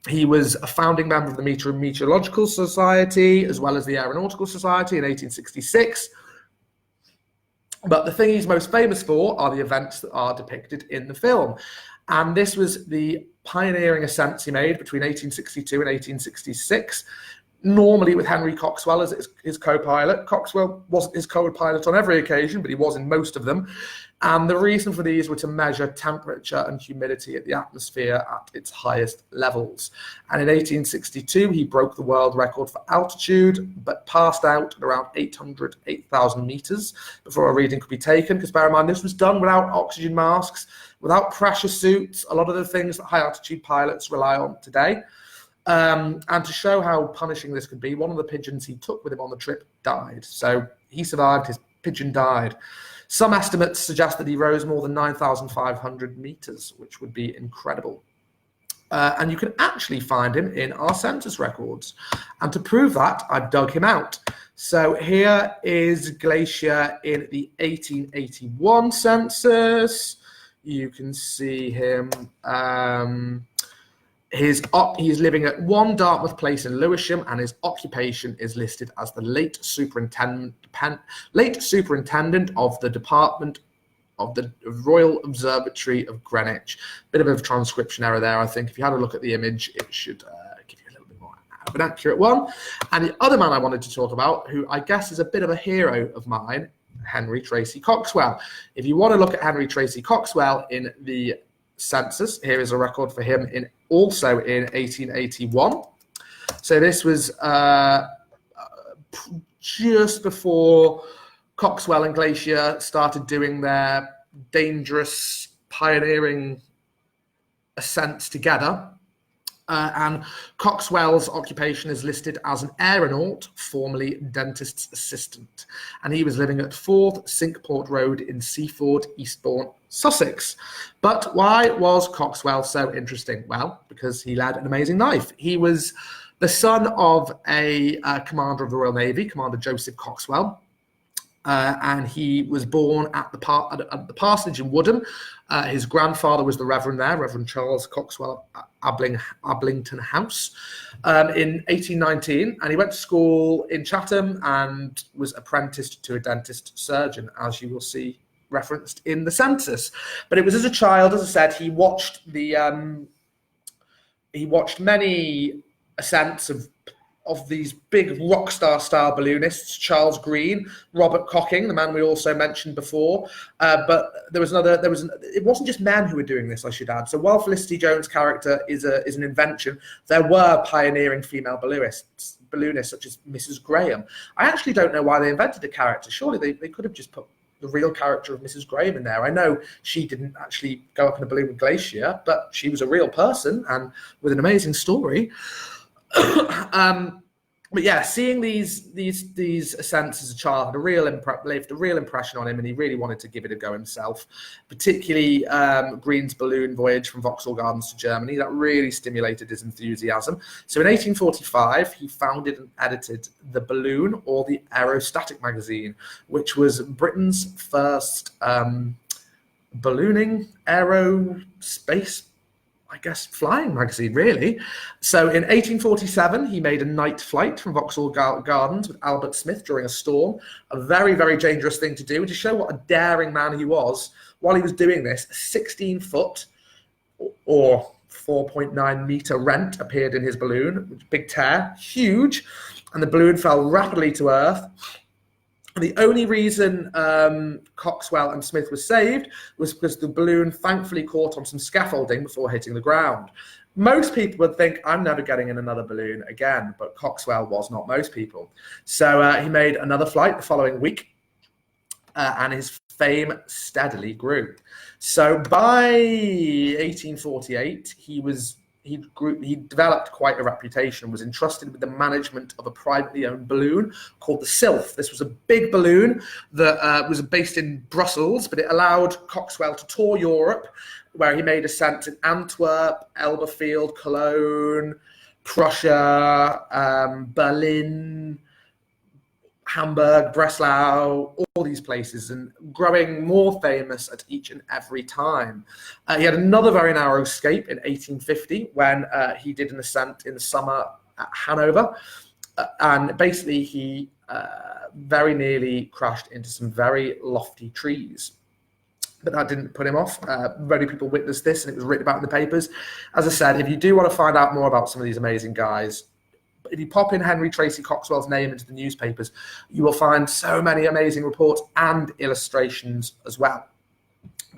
He was a founding member of the Meteorological Society as well as the Aeronautical Society in 1866. But the thing he's most famous for are the events that are depicted in the film. And this was the pioneering ascents he made between 1862 and 1866, normally with Henry Coxwell as his co-pilot. Coxwell wasn't his co-pilot on every occasion, but he was in most of them. And the reason for these were to measure temperature and humidity at the atmosphere at its highest levels. And in 1862, he broke the world record for altitude, but passed out at around 8,000 meters before a reading could be taken. Because bear in mind, this was done without oxygen masks, without pressure suits, a lot of the things that high altitude pilots rely on today. And to show how punishing this could be, one of the pigeons he took with him on the trip died. So he survived, his pigeon died. Some estimates suggest that he rose more than 9,500 meters, which would be incredible. And you can actually find him in our census records. And to prove that, I've dug him out. So here is Glaisher in the 1881 census. You can see him. He is living at 1 Dartmouth Place in Lewisham, and his occupation is listed as the late superintendent of the Department of the Royal Observatory of Greenwich. Bit of a transcription error there, I think. If you had a look at the image, it should give you a little bit more of an accurate one. And the other man I wanted to talk about, who I guess is a bit of a hero of mine, Henry Tracey Coxwell. If you want to look at Henry Tracey Coxwell in the census, here is a record for him also in 1881. So this was just before Coxwell and Glaisher started doing their dangerous pioneering ascents together. And Coxwell's occupation is listed as an aeronaut, formerly dentist's assistant. And he was living at 4th Cinqueport Road in Seaford, Eastbourne, Sussex. But why was Coxwell so interesting? Well, because he led an amazing life. He was the son of a commander of the Royal Navy, Commander Joseph Coxwell. And he was born at the parsonage in Woodham. His grandfather was the Reverend there, Reverend Charles Coxwell at Ablington House, in 1819. And he went to school in Chatham and was apprenticed to a dentist surgeon, as you will see referenced in the census. But it was as a child, as I said, he watched many ascents of of these big rock star style balloonists, Charles Green, Robert Cocking, the man we also mentioned before. But it wasn't just men who were doing this, I should add. So while Felicity Jones' character is an invention, there were pioneering female balloonists such as Mrs. Graham. I actually don't know why they invented a character. Surely they could have just put the real character of Mrs. Graham in there. I know she didn't actually go up in a balloon with Glacier, but she was a real person and with an amazing story. But yeah, seeing these ascents as a child had left a real impression on him, and he really wanted to give it a go himself. Particularly Green's balloon voyage from Vauxhall Gardens to Germany, that really stimulated his enthusiasm. So in 1845, he founded and edited The Balloon, or the Aerostatic magazine, which was Britain's first ballooning aerospace, I guess, flying magazine, really. So in 1847, he made a night flight from Vauxhall Gardens with Albert Smith during a storm, a very, very dangerous thing to do. And to show what a daring man he was, while he was doing this, a 16-foot or 4.9 meter rent appeared in his balloon, big tear, huge, and the balloon fell rapidly to Earth. The only reason Coxwell and Smith were saved was because the balloon thankfully caught on some scaffolding before hitting the ground. Most people would think, I'm never getting in another balloon again, but Coxwell was not most people. So he made another flight the following week, and his fame steadily grew. So by 1848, he developed quite a reputation, was entrusted with the management of a privately owned balloon called the Sylph. This was a big balloon that was based in Brussels, but it allowed Coxwell to tour Europe, where he made ascents in Antwerp, Elberfeld, Cologne, Prussia, Berlin, Hamburg, Breslau, all these places, and growing more famous at each and every time. He had another very narrow escape in 1850 when he did an ascent in the summer at Hanover, and basically he very nearly crashed into some very lofty trees. But that didn't put him off. Many people witnessed this, and it was written about in the papers. As I said, if you do want to find out more about some of these amazing guys, if you pop in Henry Tracey Coxwell's name into the newspapers, you will find so many amazing reports and illustrations as well.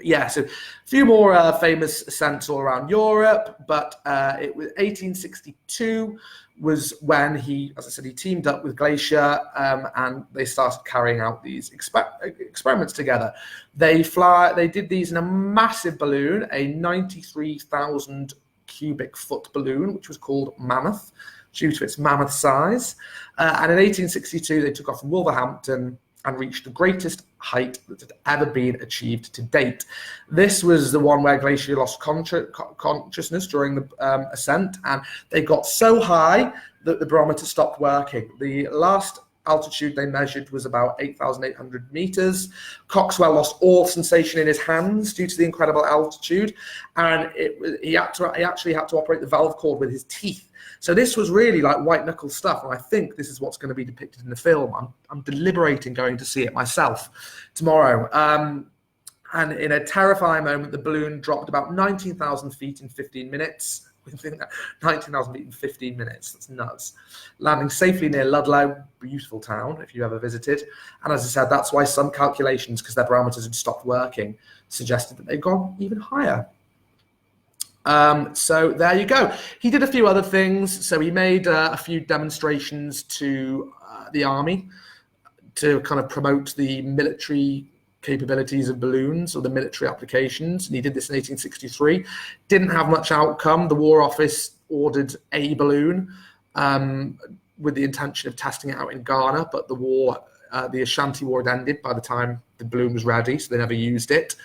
Yeah, so a few more famous ascents all around Europe, but it was 1862 was when he, as I said, he teamed up with Glacier, and they started carrying out these experiments together. They did these in a massive balloon, a 93,000 cubic foot balloon, which was called Mammoth, due to its mammoth size. And in 1862, they took off from Wolverhampton and reached the greatest height that had ever been achieved to date. This was the one where Glacier lost consciousness during the ascent, and they got so high that the barometer stopped working. The last altitude they measured was about 8,800 meters. Coxwell lost all sensation in his hands due to the incredible altitude, and he actually had to operate the valve cord with his teeth. So this was really like white knuckle stuff, and I think this is what's going to be depicted in the film. I'm deliberating going to see it myself tomorrow. And in a terrifying moment, the balloon dropped about 19,000 feet in 15 minutes. 19,000 feet in 15 minutes, that's nuts. Landing safely near Ludlow, beautiful town if you ever visited. And as I said, that's why some calculations, because their barometers had stopped working, suggested that they'd gone even higher. So there you go. He did a few other things. So he made a few demonstrations to the army to kind of promote the military capabilities of balloons or the military applications. And he did this in 1863. Didn't have much outcome. The War Office ordered a balloon with the intention of testing it out in Ghana, but the Ashanti War had ended by the time the balloon was ready, so they never used it.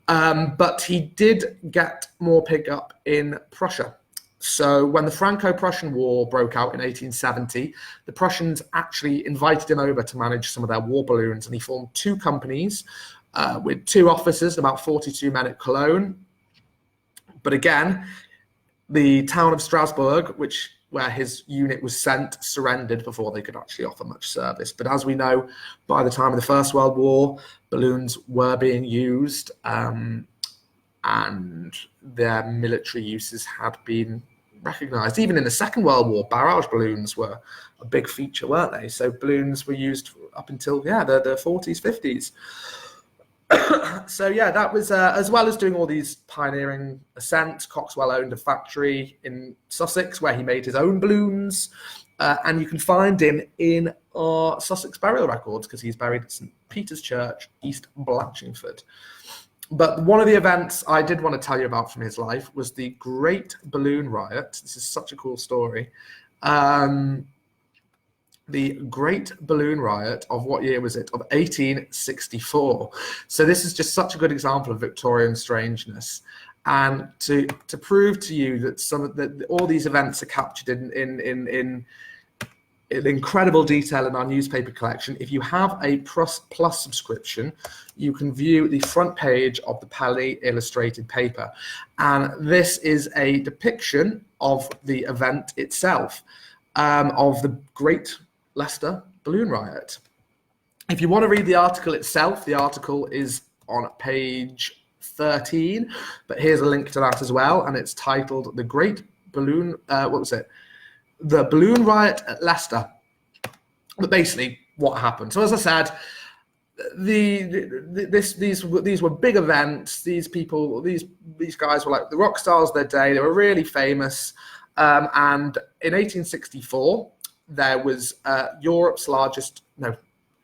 But he did get more pickup in Prussia. So when the Franco-Prussian War broke out in 1870, the Prussians actually invited him over to manage some of their war balloons, and he formed two companies with 2 officers and about 42 men at Cologne. But again, the town of Strasbourg, where his unit was sent, surrendered before they could actually offer much service. But as we know, by the time of the First World War, balloons were being used, and their military uses had been, recognised. Even in the Second World War, barrage balloons were a big feature, weren't they? So balloons were used up until the 40s, 50s. So yeah, that was as well as doing all these pioneering ascents. Coxwell owned a factory in Sussex where he made his own balloons, and you can find him in our Sussex burial records because he's buried at St Peter's Church, East Blatchingford. But one of the events I did want to tell you about from his life was the Great Balloon Riot. This is such a cool story. The Great Balloon Riot of what year was it? Of 1864. So this is just such a good example of Victorian strangeness. And to prove to you that all these events are captured in incredible detail in our newspaper collection, if you have a plus subscription, you can view the front page of the Pelly illustrated paper. And this is a depiction of the event itself, of the Great Leicester Balloon Riot. If you want to read the article itself, the article is on page 13, but here's a link to that as well, and it's titled The Great Balloon, The Balloon Riot at Leicester. But basically, what happened? So as I said, these were big events. These guys were like the rock stars of their day. They were really famous. And in 1864, there was Europe's largest, no, it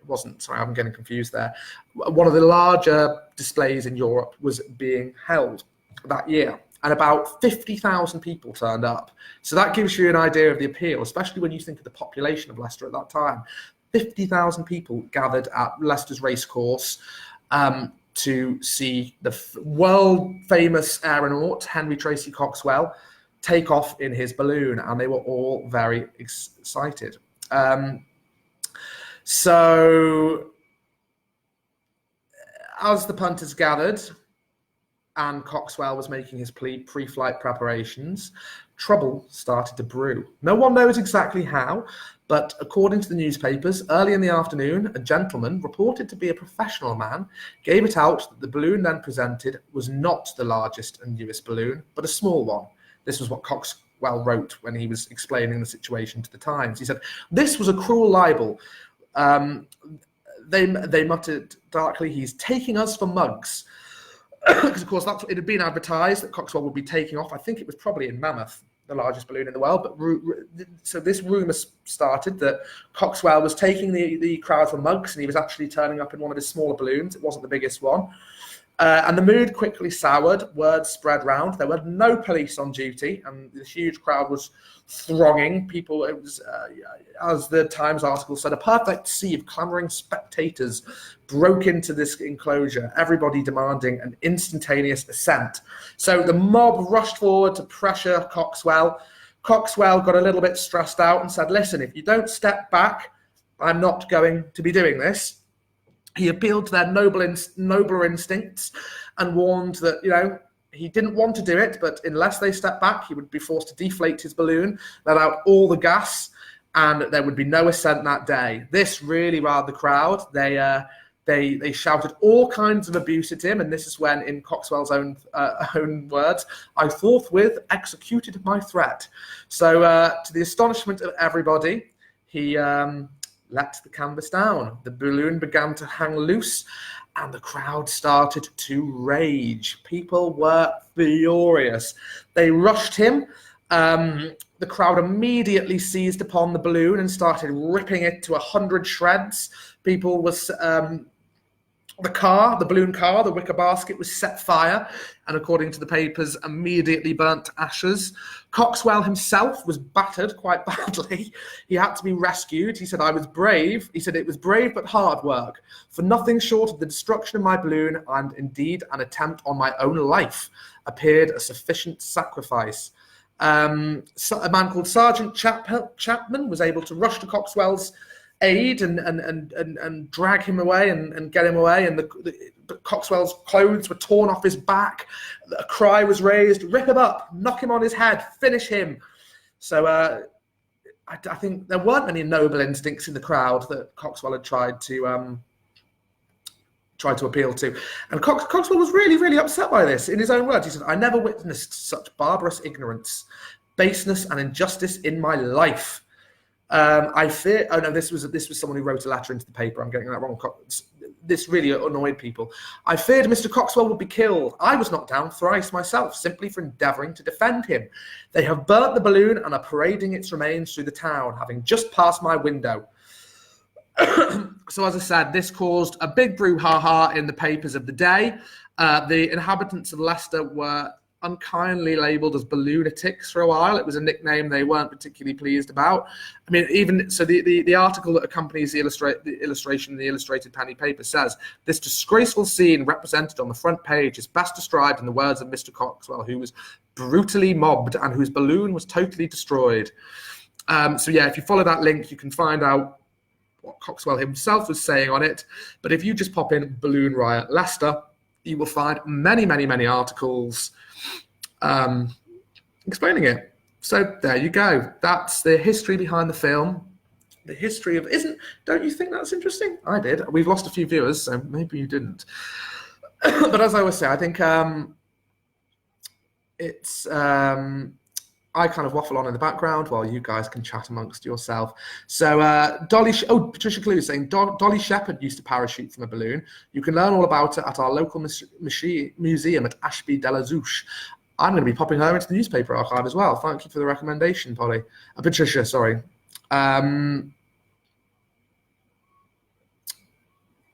wasn't, sorry, I'm getting confused there. One of the larger displays in Europe was being held that year, and about 50,000 people turned up. So that gives you an idea of the appeal, especially when you think of the population of Leicester at that time. 50,000 people gathered at Leicester's racecourse to see the world famous aeronaut, Henry Tracey Coxwell, take off in his balloon, and they were all very excited. So as the punters gathered and Coxwell was making his pre-flight preparations, trouble started to brew. No one knows exactly how, but according to the newspapers, early in the afternoon, a gentleman reported to be a professional man gave it out that the balloon then presented was not the largest and newest balloon, but a small one. This was what Coxwell wrote when he was explaining the situation to the Times. He said, "This was a cruel libel. They muttered darkly, 'He's taking us for mugs.'" Because, of course, it had been advertised that Coxwell would be taking off. I think it was probably in Mammoth, the largest balloon in the world. But so this rumour started that Coxwell was taking the crowd for mugs, and he was actually turning up in one of his smaller balloons. It wasn't the biggest one. And the mood quickly soured. Word spread round. There were no police on duty, and the huge crowd was thronging. People, it was, as the Times article said, a perfect sea of clamouring spectators broke into this enclosure, everybody demanding an instantaneous ascent. So the mob rushed forward to pressure Coxwell. Coxwell got a little bit stressed out and said, "Listen, if you don't step back, I'm not going to be doing this." He appealed to their nobler instincts and warned that, he didn't want to do it, but unless they stepped back, he would be forced to deflate his balloon, let out all the gas, and there would be no ascent that day. This really riled the crowd. They shouted all kinds of abuse at him, and this is when, in Coxwell's own words, "I forthwith executed my threat." So to the astonishment of everybody, he let the canvas down. The balloon began to hang loose, and the crowd started to rage. People were furious. They rushed him. The crowd immediately seized upon the balloon and started ripping it to 100 shreds. People was the balloon car, the wicker basket was set fire, and according to the papers, immediately burnt to ashes. Coxwell himself was battered quite badly. He had to be rescued. He said, "I was brave." He said, "It was brave but hard work. For nothing short of the destruction of my balloon, and indeed an attempt on my own life, appeared a sufficient sacrifice." A man called Sergeant Chapman was able to rush to Coxwell's aid and drag him away and get him away, and Coxwell's clothes were torn off his back. A cry was raised, "Rip him up, knock him on his head, finish him." So I think there weren't any noble instincts in the crowd that Coxwell had tried to appeal to. And Coxwell was really, really upset by this. In his own words, he said, "I never witnessed such barbarous ignorance. baseness and injustice in my life. I fear. Oh no, this was someone who wrote a letter into the paper. I'm getting that wrong. This really annoyed people. I feared Mr. Coxwell would be killed. I was knocked down thrice myself, simply for endeavouring to defend him. They have burnt the balloon and are parading its remains through the town, having just passed my window. So as I said, this caused a big brouhaha in the papers of the day. The inhabitants of Leicester were unkindly labelled as ballonatics for a while. It was a nickname they weren't particularly pleased about. I mean, even so, the article that accompanies the illustration in the illustrated penny paper says, this disgraceful scene represented on the front page is best described in the words of Mr. Coxwell, who was brutally mobbed and whose balloon was totally destroyed. So yeah, if you follow that link, you can find out what Coxwell himself was saying on it. But if you just pop in Balloon Riot Leicester, you will find many, many, many articles explaining it. So there you go. That's the history behind the film. The history of don't you think that's interesting? I did. We've lost a few viewers, so maybe you didn't. But as I always say, I think it's I kind of waffle on in the background while you guys can chat amongst yourself. So Patricia Clue is saying Dolly Shepherd used to parachute from a balloon. You can learn all about it at our local museum at Ashby de la Zouche. I'm going to be popping her into the newspaper archive as well. Thank you for the recommendation, Polly. Patricia, sorry.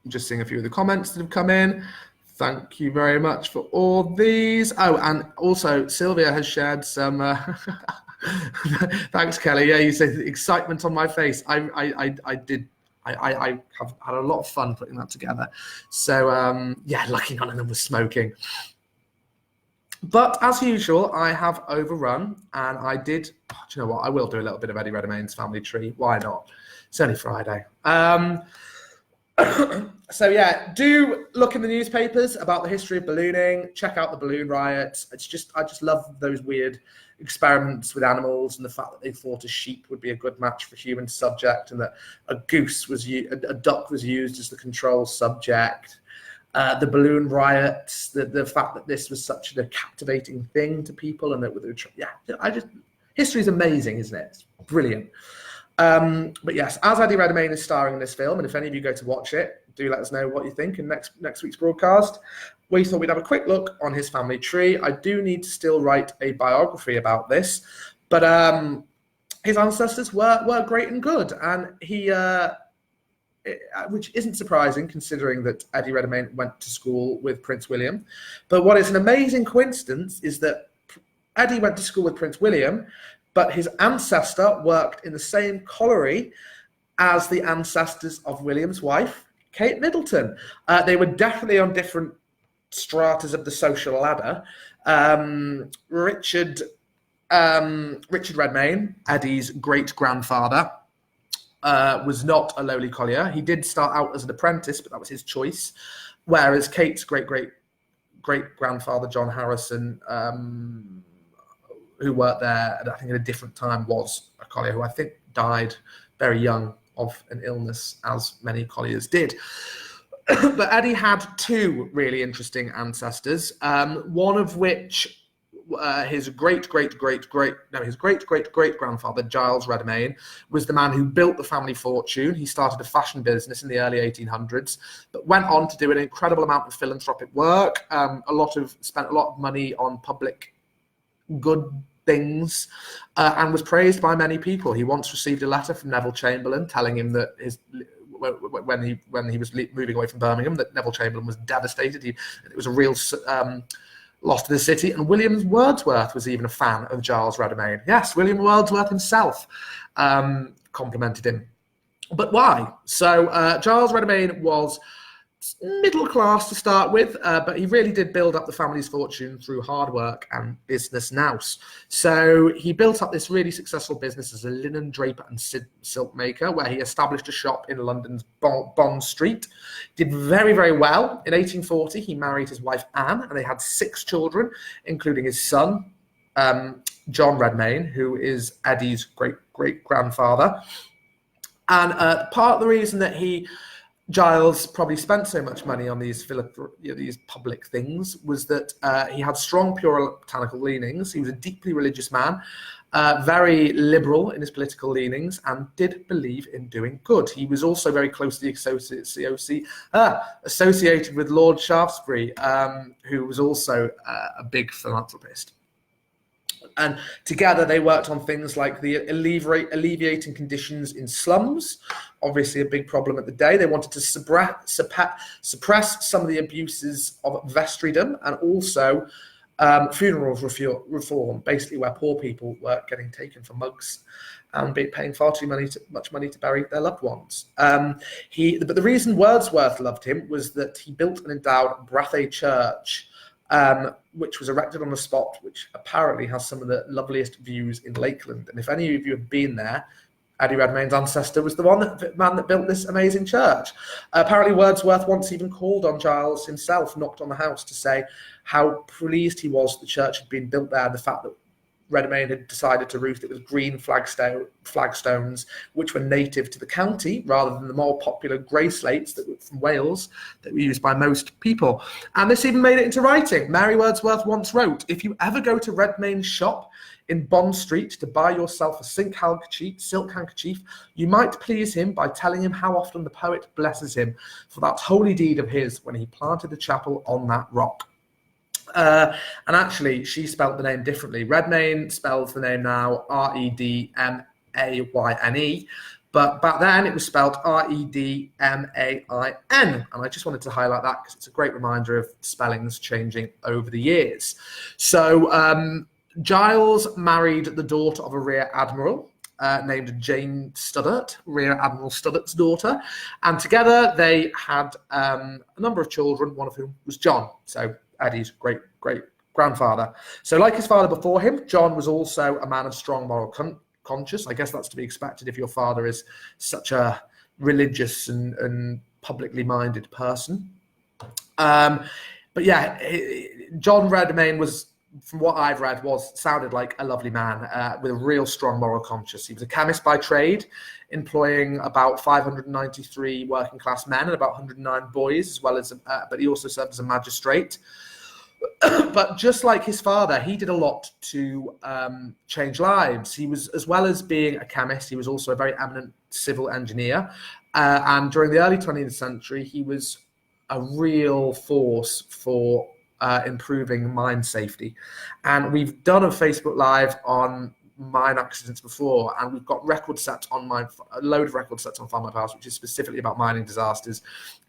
Just seeing a few of the comments that have come in. Thank you very much for all these. Oh, and also Sylvia has shared some. Thanks, Kelly. Yeah, you say the excitement on my face. I have had a lot of fun putting that together. So yeah, lucky none of them was smoking. But as usual, I have overrun, and I did. Oh, do you know what? I will do a little bit of Eddie Redmayne's family tree. Why not? It's only Friday. So yeah, do look in the newspapers about the history of ballooning. Check out the balloon riots. I just love those weird experiments with animals, and the fact that they thought a sheep would be a good match for human subject, and that a duck was used as the control subject. The balloon riots, the fact that this was such a captivating thing to people, and that history is amazing, isn't it? It's brilliant. But yes, as Eddie Redmayne is starring in this film, and if any of you go to watch it, do let us know what you think in next week's broadcast. We thought we'd have a quick look on his family tree. I do need to still write a biography about this, but his ancestors were great and good, and he, which isn't surprising considering that Eddie Redmayne went to school with Prince William. But what is an amazing coincidence is that Eddie went to school with Prince William, but his ancestor worked in the same colliery as the ancestors of William's wife, Kate Middleton. They were definitely on different stratas of the social ladder. Richard Redmayne, Eddie's great-grandfather, was not a lowly collier. He did start out as an apprentice, but that was his choice. Whereas Kate's great-grandfather, John Harrison, who worked there, I think at a different time, was a collier who I think died very young of an illness, as many colliers did. But Eddie had two really interesting ancestors, one of which his great-great-great-grandfather, Giles Redmayne, was the man who built the family fortune. He started a fashion business in the early 1800s, but went on to do an incredible amount of philanthropic work, spent a lot of money on public good things, and was praised by many people. He once received a letter from Neville Chamberlain telling him that when he was moving away from Birmingham, that Neville Chamberlain was devastated. It was a real loss to the city. And William Wordsworth was even a fan of Giles Redmayne. Yes, William Wordsworth himself complimented him. But why? So Giles Redmayne was middle class to start with, but he really did build up the family's fortune through hard work and business nous. So he built up this really successful business as a linen draper and silk maker, where he established a shop in London's Bond Street. Did very, very well. In 1840, he married his wife Anne, and they had 6 children, including his son, John Redmayne, who is Eddie's great-great-grandfather. And part of the reason that he Giles probably spent so much money on these public things was that he had strong puritanical leanings. He was a deeply religious man, very liberal in his political leanings, and did believe in doing good. He was also very closely associated with Lord Shaftesbury, who was also a big philanthropist. And together they worked on things like the alleviating conditions in slums, obviously a big problem at the day. They wanted to suppress some of the abuses of vestrydom, and also funerals reform, basically where poor people were getting taken for mugs and paying far too much money to bury their loved ones. But the reason Wordsworth loved him was that he built and endowed Brathay Church, which was erected on a spot which apparently has some of the loveliest views in Lakeland. And if any of you have been there, Eddie Redmayne's ancestor was the man that built this amazing church. Apparently Wordsworth once even called on Giles himself, knocked on the house to say how pleased he was the church had been built there, and the fact that Redmayne had decided to roof it with green flagstones, which were native to the county, rather than the more popular grey slates that were from Wales that were used by most people. And this even made it into writing. Mary Wordsworth once wrote, "If you ever go to Redmayne's shop in Bond Street to buy yourself a silk handkerchief, you might please him by telling him how often the poet blesses him for that holy deed of his when he planted the chapel on that rock." And actually, she spelt the name differently. Redmayne spells the name now Redmayne, but back then it was spelled Redmain. And I just wanted to highlight that because it's a great reminder of spellings changing over the years. So Giles married the daughter of a rear admiral named Jane Studdart, Rear Admiral Studdart's daughter, and together they had a number of children, one of whom was John, so Eddie's great grandfather. So like his father before him, John was also a man of strong moral conscience. I guess that's to be expected if your father is such a religious and publicly minded person. But yeah, John Redmayne was, from what I've read, sounded like a lovely man with a real strong moral conscience. He was a chemist by trade, employing about 593 working class men and about 109 boys, as well as, but he also served as a magistrate. But just like his father, he did a lot to change lives. He was, as well as being a chemist, he was also a very eminent civil engineer. And during the early 20th century, he was a real force for improving mine safety. And we've done a Facebook Live on mine accidents before, and we've got record sets on a load of record sets on Findmypast, which is specifically about mining disasters,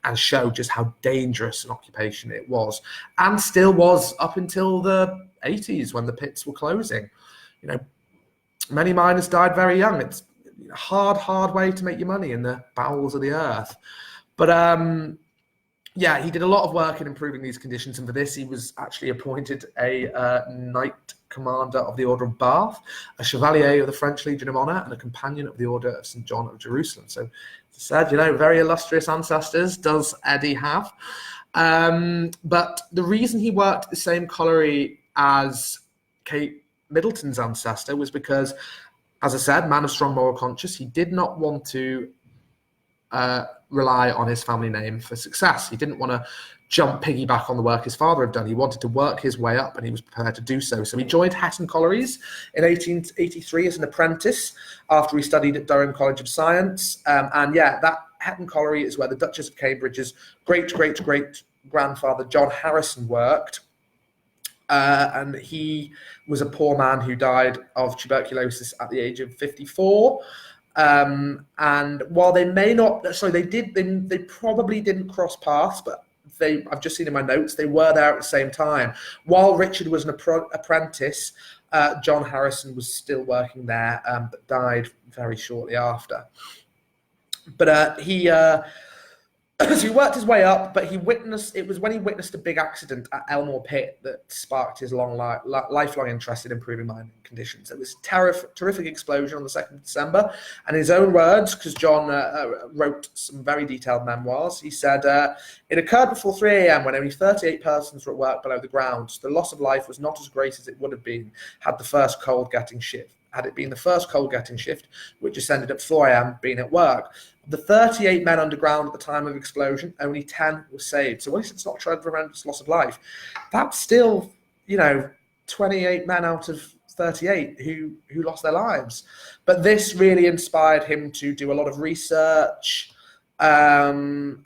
and show just how dangerous an occupation it was, and still was up until the 80s when the pits were closing. You know, many miners died very young. It's a hard way to make your money in the bowels of the earth. But yeah, he did a lot of work in improving these conditions, and for this he was actually appointed a Knight Commander of the Order of Bath, a Chevalier of the French Legion of Honour, and a Companion of the Order of St. John of Jerusalem. So, as I said, you know, very illustrious ancestors does Eddie have. But the reason he worked at the same colliery as Kate Middleton's ancestor was because, as I said, man of strong moral conscience, he did not want to rely on his family name for success. He didn't want to piggyback on the work his father had done. He wanted to work his way up, and he was prepared to do so. So he joined Hetton Collieries in 1883 as an apprentice after he studied at Durham College of Science. And yeah, that Hetton Colliery is where the Duchess of Cambridge's great-great-great-grandfather John Harrison worked. And he was a poor man who died of tuberculosis at the age of 54. And while they may not, they probably didn't cross paths, but I've just seen in my notes, they were there at the same time. While Richard was an apprentice, John Harrison was still working there, but died very shortly after. But so he worked his way up, but it was when he witnessed a big accident at Elmore Pit that sparked his lifelong interest in improving mining conditions. It was a terrific explosion on the 2nd of December. And in his own words, because John wrote some very detailed memoirs, he said, "It occurred before 3 a.m. when only 38 persons were at work below the ground. The loss of life was not as great as it would have been had the first cold getting had it been the first coal-getting shift, which ascended at 4 a.m., being at work. Of the 38 men underground at the time of explosion, only 10 were saved. So, at least it's not a tremendous loss of life. That's still, 28 men out of 38 who lost their lives. But this really inspired him to do a lot of research, and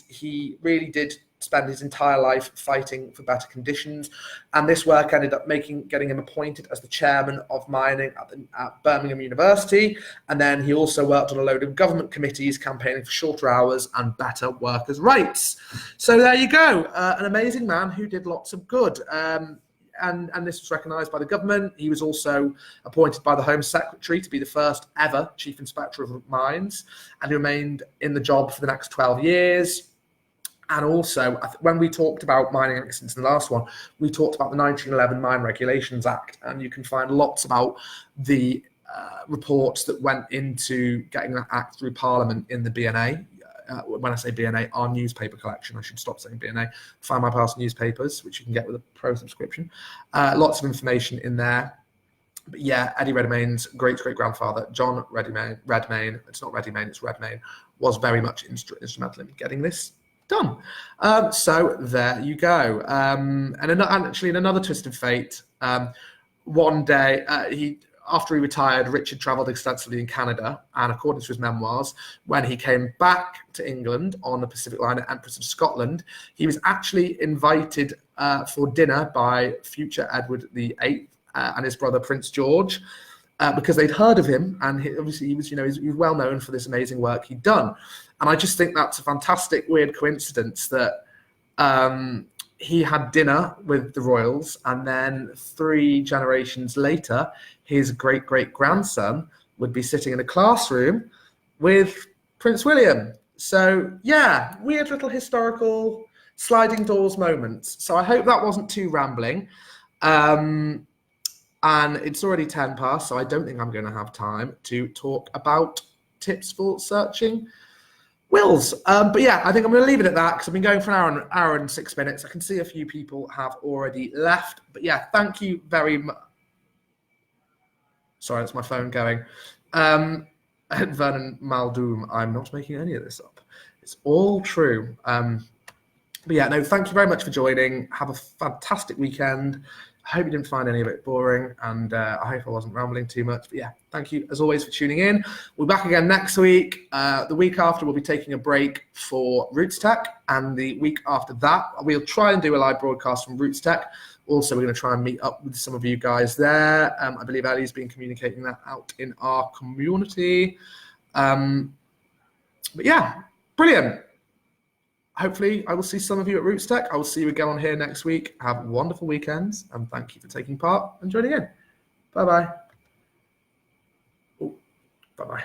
he really did spend his entire life fighting for better conditions, and this work ended up getting him appointed as the chairman of mining at Birmingham University, and then he also worked on a load of government committees campaigning for shorter hours and better workers' rights. So there you go, an amazing man who did lots of good. And this was recognised by the government. He was also appointed by the Home Secretary to be the first ever Chief Inspector of Mines, and he remained in the job for the next 12 years. And also, when we talked about mining accidents in the last one, we talked about the 1911 Mine Regulations Act, and you can find lots about the reports that went into getting that act through Parliament in the BNA. When I say BNA, our newspaper collection, I should stop saying BNA, Findmypast newspapers, which you can get with a pro subscription. Lots of information in there. But yeah, Eddie Redmayne's great-great-grandfather, John Redmayne, it's not Redmayne, it's Redmayne, was very much instrumental in getting this done. So there you go. And actually, in another twist of fate, one day after he retired, Richard travelled extensively in Canada, and according to his memoirs, when he came back to England on the Pacific Line at Empress of Scotland, he was actually invited for dinner by future Edward VIII and his brother Prince George, because they'd heard of him, and he was well known for this amazing work he'd done. And I just think that's a fantastic, weird coincidence that he had dinner with the royals, and then 3 generations later, his great-great-grandson would be sitting in a classroom with Prince William. So, yeah, weird little historical sliding doors moments. So I hope that wasn't too rambling. And it's already 10 past, so I don't think I'm going to have time to talk about tips for searching wills. But yeah, I think I'm going to leave it at that because I've been going for an hour and 6 minutes. I can see a few people have already left. But yeah, thank you very much. Sorry, that's my phone going. Vernon Maldoom, I'm not making any of this up. It's all true. But yeah, no, thank you very much for joining. Have a fantastic weekend. I hope you didn't find any of it boring, and I hope I wasn't rambling too much. But yeah, thank you as always for tuning in. We'll be back again next week. The week after, we'll be taking a break for Roots Tech, and the week after that, we'll try and do a live broadcast from Roots Tech. Also, we're going to try and meet up with some of you guys there. I believe Ellie's been communicating that out in our community. But yeah, brilliant. Hopefully, I will see some of you at Roots Tech. I will see you again on here next week. Have wonderful weekends, and thank you for taking part and joining in. Bye-bye. Oh, bye-bye.